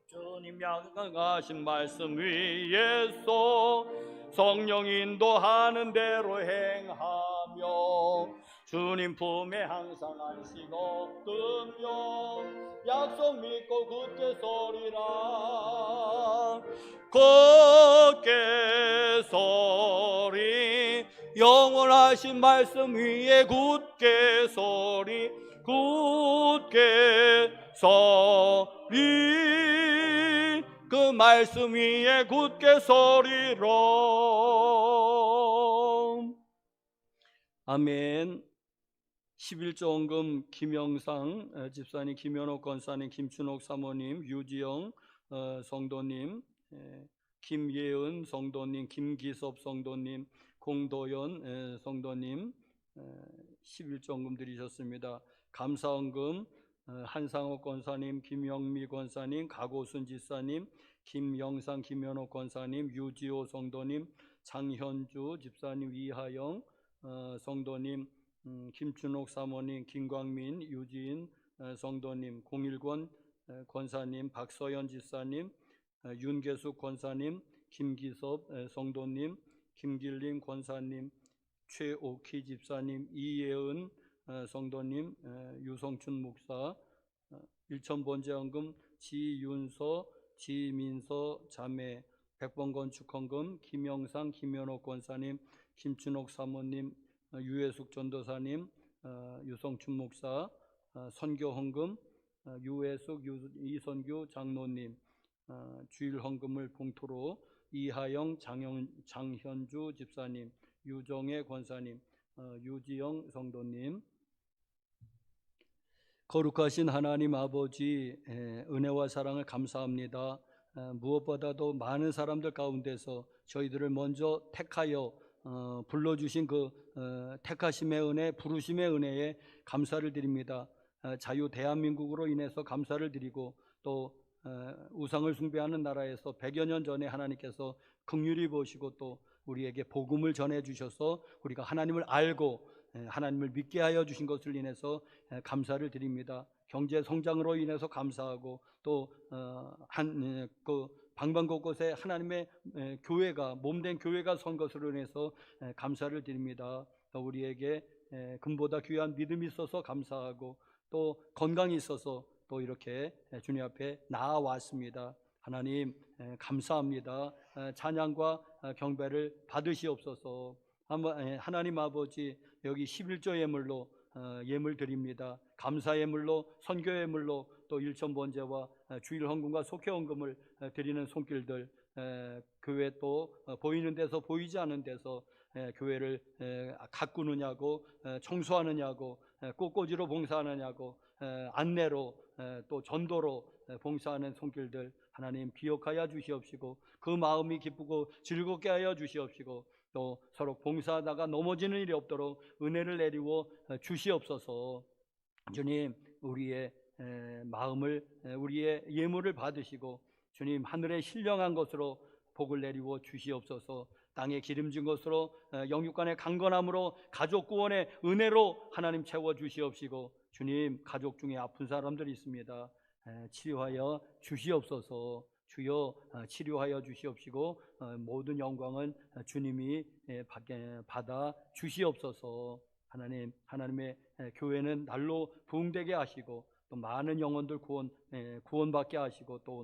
주님 약속하신 말씀 위에서 성령 인도하는 대로 행하며 주님 품에 항상 안식 얻으며 약속 믿고 굳게 서리라. 굳게 서리 영원하신 말씀 위에 굳게 서리 굳게 서리 그 말씀 위에 굳게 서리라. 아멘. 11조 헌금 김영상 집사님, 김현옥 권사님, 김춘옥 사모님, 유지영 성도님, 김예은 성도님, 김기섭 성도님, 공도연 성도님 11조 헌금 드리셨습니다. 감사 헌금 한상옥 권사님, 김영미 권사님, 가고순 집사님, 김영상, 김현옥 권사님, 유지호 성도님, 장현주 집사님, 이하영 성도님, 김춘옥 사모님, 김광민, 유지인 성도님, 공일권 권사님, 박서연 집사님, 윤계숙 권사님, 김기섭 성도님, 김길림 권사님, 최옥희 집사님, 이예은 성도님, 유성춘 목사, 일천번제헌금 지윤서, 지민서 자매, 백번건축헌금 김영상, 김현옥 권사님, 김춘옥 사모님, 유해숙 전도사님, 유성춘 목사, 선교헌금 유해숙, 이선규 장로님, 주일헌금을 봉투로 이하영, 장현주 집사님, 유정혜 권사님, 유지영 성도님. 거룩하신 하나님 아버지, 은혜와 사랑을 감사합니다. 무엇보다도 많은 사람들 가운데서 저희들을 먼저 택하여 불러주신 그 택하심의 은혜, 부르심의 은혜에 감사를 드립니다. 자유 대한민국으로 인해서 감사를 드리고 또 우상을 숭배하는 나라에서 100여 년 전에 하나님께서 긍휼히 보시고 또 우리에게 복음을 전해주셔서 우리가 하나님을 알고 하나님을 믿게 하여 주신 것을 인해서 감사를 드립니다. 경제 성장으로 인해서 감사하고 또 그 방방곳곳에 하나님의 교회가 몸된 교회가 선 것으로 인해서 감사를 드립니다. 또 우리에게 금보다 귀한 믿음이 있어서 감사하고 또 건강이 있어서 또 이렇게 주님 앞에 나아왔습니다. 하나님 감사합니다. 찬양과 경배를 받으시옵소서. 하나님 아버지, 여기 11조 예물로 예물 드립니다. 감사 예물로, 선교 예물로 또 일천번제와 주일 헌금과 속회 헌금을 드리는 손길들, 교회 또 보이는 데서 보이지 않는 데서 교회를 가꾸느냐고, 청소하느냐고, 꽃꽂이로 봉사하느냐고, 안내로 또 전도로 봉사하는 손길들 하나님 기억하여 주시옵시고 그 마음이 기쁘고 즐겁게 하여 주시옵시고 또 서로 봉사하다가 넘어지는 일이 없도록 은혜를 내리워 주시옵소서. 주님, 우리의 마음을, 우리의 예물을 받으시고 주님 하늘에 신령한 것으로 복을 내리워 주시옵소서. 땅에 기름진 것으로 영육간의 강건함으로 가족 구원의 은혜로 하나님 채워 주시옵시고 주님, 가족 중에 아픈 사람들이 있습니다. 치료하여 주시옵소서. 주여 치료하여 주시옵시고 모든 영광은 주님이 받아 주시옵소서. 하나님, 하나님의 교회는 날로 부흥되게 하시고 또 많은 영혼들 구원받게 하시고 또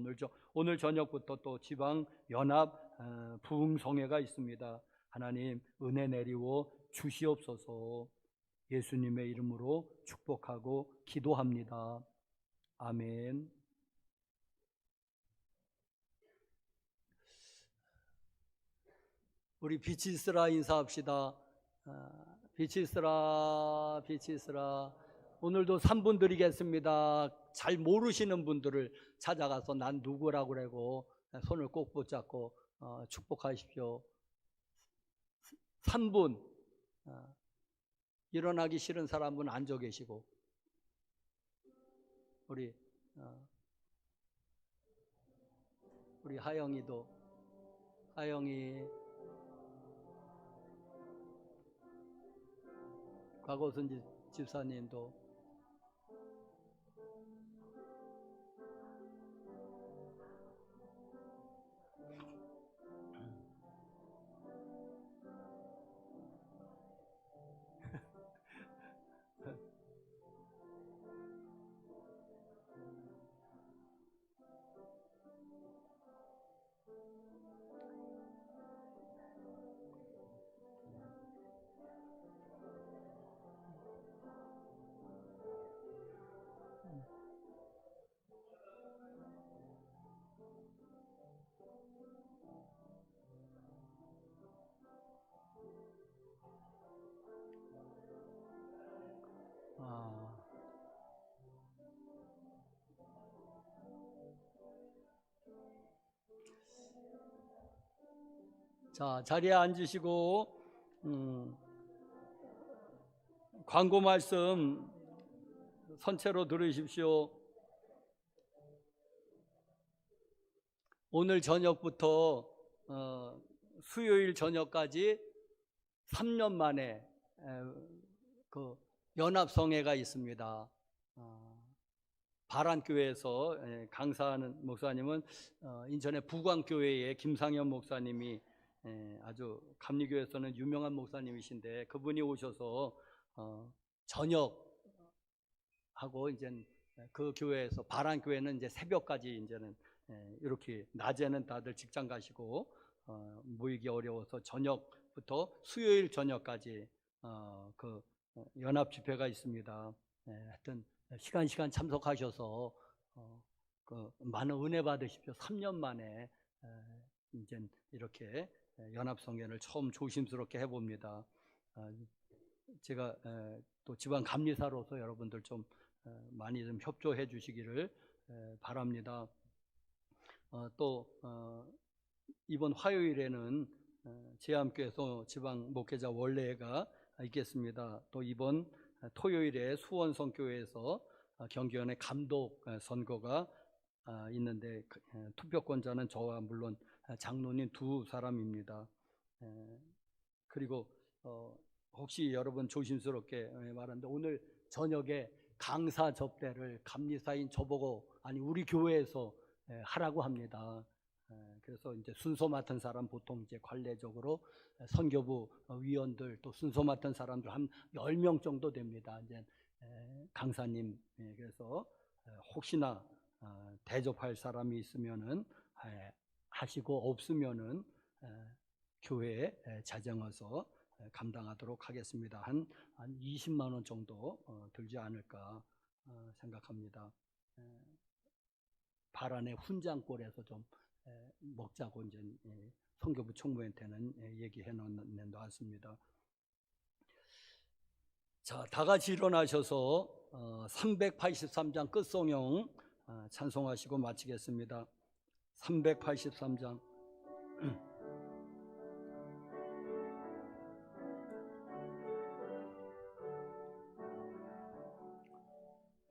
오늘 저녁부터 또 지방 연합 부흥성회가 있습니다. 하나님 은혜 내리워 주시옵소서. 예수님의 이름으로 축복하고 기도합니다. 아멘. 우리 빛이 있으라 인사합시다. 빛이 있으라, 빛이 있으라. 오늘도 3분 드리겠습니다. 잘 모르시는 분들을 찾아가서 난 누구라고 그러고 손을 꼭 붙잡고 축복하십시오. 3분. 일어나기 싫은 사람은 앉아 계시고 우리 하영이 곽오순 집사님도 자, 자리에 앉으시고 광고 말씀 선체로 들으십시오. 오늘 저녁부터 수요일 저녁까지 3년 만에 그 연합성회가 있습니다. 바란교회에서 강사하는 목사님은 인천의 부광교회의 김상현 목사님이 아주 감리교회에서는 유명한 목사님이신데, 그분이 오셔서 저녁하고 이제 그 교회에서, 바란교회는 이제 새벽까지 이제는 이렇게, 낮에는 다들 직장 가시고 모이기 어려워서 저녁부터 수요일 저녁까지 그 연합 집회가 있습니다. 하여튼 시간 참석하셔서 그 많은 은혜 받으십시오. 3년 만에 이제 이렇게 연합성회를 처음 조심스럽게 해봅니다. 제가 또 지방 감리사로서 여러분들 좀 많이 좀 협조해 주시기를 바랍니다. 또 이번 화요일에는 제암교에서 지방 목회자 원례가 있겠습니다. 또 이번 토요일에 수원성교회에서 경기원의 감독 선거가 있는데, 투표권자는 저와 물론 장로님 두 사람입니다. 그리고 혹시 여러분 조심스럽게 말하는데, 오늘 저녁에 강사 접대를 감리사인 저보고, 아니 우리 교회에서 하라고 합니다. 그래서 이제 순서 맡은 사람, 보통 이제 관례적으로 선교부 위원들, 또 순서 맡은 사람들 한 10명 정도 됩니다. 이제 강사님, 그래서 혹시나 대접할 사람이 있으면은 하시고, 없으면은 교회에 자정해서 감당하도록 하겠습니다. 한 20만 원 정도 들지 않을까 생각합니다. 바란의 훈장골에서 좀 먹자고 이제 선교부 총무한테는 얘기해 놓았습니다. 자, 다 같이 일어나셔서 383장 끝송용 찬송하시고 마치겠습니다. 383장.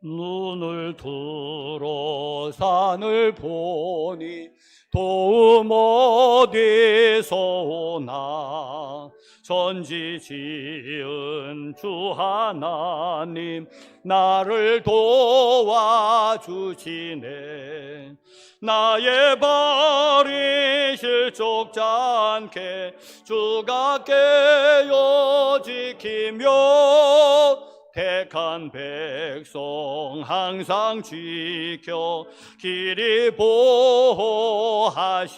눈을 들어 산을 보니 도움 어디서 오나. 전지 지은 주 하나님 나를 도와주시네. 나의 발이 실족지 않게 주가 깨어 지키며, 택한 백성 항상 지켜 길이 보호하시네.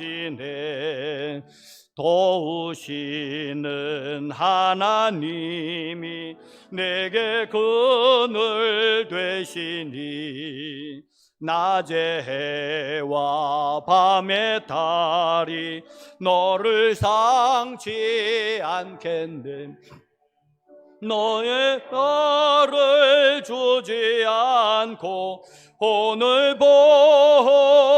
도우시는 하나님이 내게 그늘 되시니, 낮의 해와 밤의 달이 너를 상치 않겠네. 너의 나를 주지 않고 오늘 보호하시며,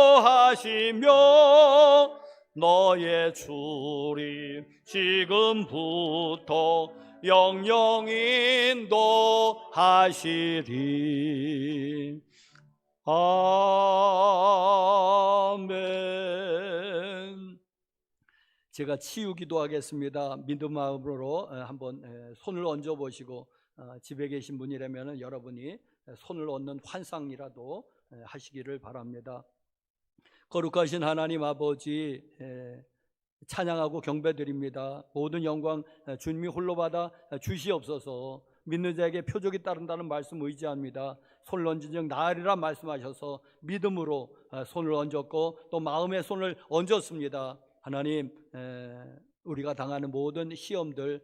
너의 주님 지금부터 영영 인도하시리. 아멘. 제가 치유 기도하겠습니다. 믿음 마음으로 한번 손을 얹어 보시고, 집에 계신 분이라면 여러분이 손을 얹는 환상이라도 하시기를 바랍니다. 거룩하신 하나님 아버지, 찬양하고 경배드립니다. 모든 영광 주님이 홀로 받아 주시옵소서. 믿는 자에게 표적이 따른다는 말씀 의지합니다. 손을 얹은 즉 나으리라 말씀하셔서 믿음으로 손을 얹었고 또 마음의 손을 얹었습니다. 하나님, 우리가 당하는 모든 시험들,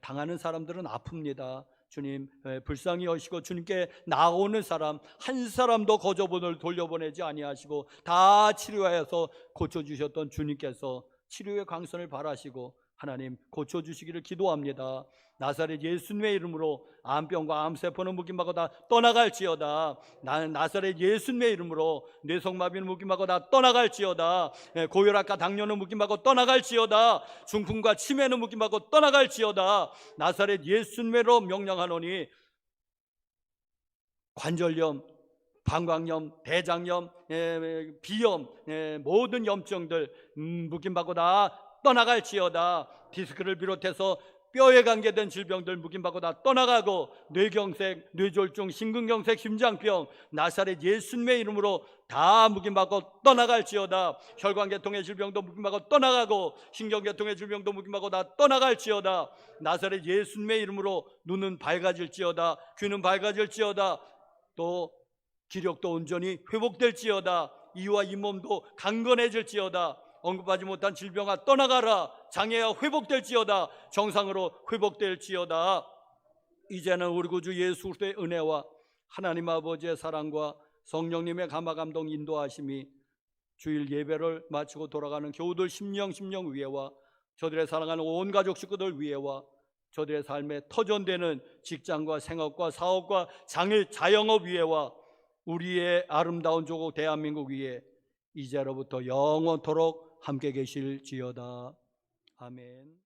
당하는 사람들은 아픕니다. 주님, 불쌍히 여시고 주님께 나오는 사람 한 사람도 거저분을 돌려보내지 아니하시고 다 치료하여서 고쳐주셨던 주님께서 치료의 광선을 발하시고 하나님 고쳐주시기를 기도합니다. 나사렛 예수님의 이름으로 암병과 암세포는 묵임하고 다 떠나갈지어다. 나사렛 예수님의 이름으로 뇌성마비는 묵임하고 다 떠나갈지어다. 고혈압과 당뇨는 묵임하고 떠나갈지어다. 중풍과 치매는 묵임하고 떠나갈지어다. 나사렛 예수님으로 명령하노니 관절염, 방광염, 대장염, 비염, 모든 염증들 묵임받고 다 떠나갈지어다. 디스크를 비롯해서 뼈에 관계된 질병들 묵임받고 다 떠나가고 뇌경색, 뇌졸중, 심근경색, 심장병 나사렛 예수님의 이름으로 다 묵임받고 떠나갈지어다. 혈관계통의 질병도 묵임받고 떠나가고 신경계통의 질병도 묵임받고 다 떠나갈지어다. 나사렛 예수님의 이름으로 눈은 밝아질지어다. 귀는 밝아질지어다. 또 기력도 온전히 회복될지어다. 이와 잇몸도 강건해질지어다. 언급하지 못한 질병아 떠나가라. 장애가 회복될지어다. 정상으로 회복될지어다. 이제는 우리 구주 예수 그리스도의 은혜와 하나님 아버지의 사랑과 성령님의 감화감동 인도하심이 주일 예배를 마치고 돌아가는 교우들 심령 위에와 저들의 사랑하는 온 가족 식구들 위에와 저들의 삶에 터전되는 직장과 생업과 사업과 자영업 위에와 우리의 아름다운 조국 대한민국 위에 이제로부터 영원토록 함께 계실지어다. 아멘.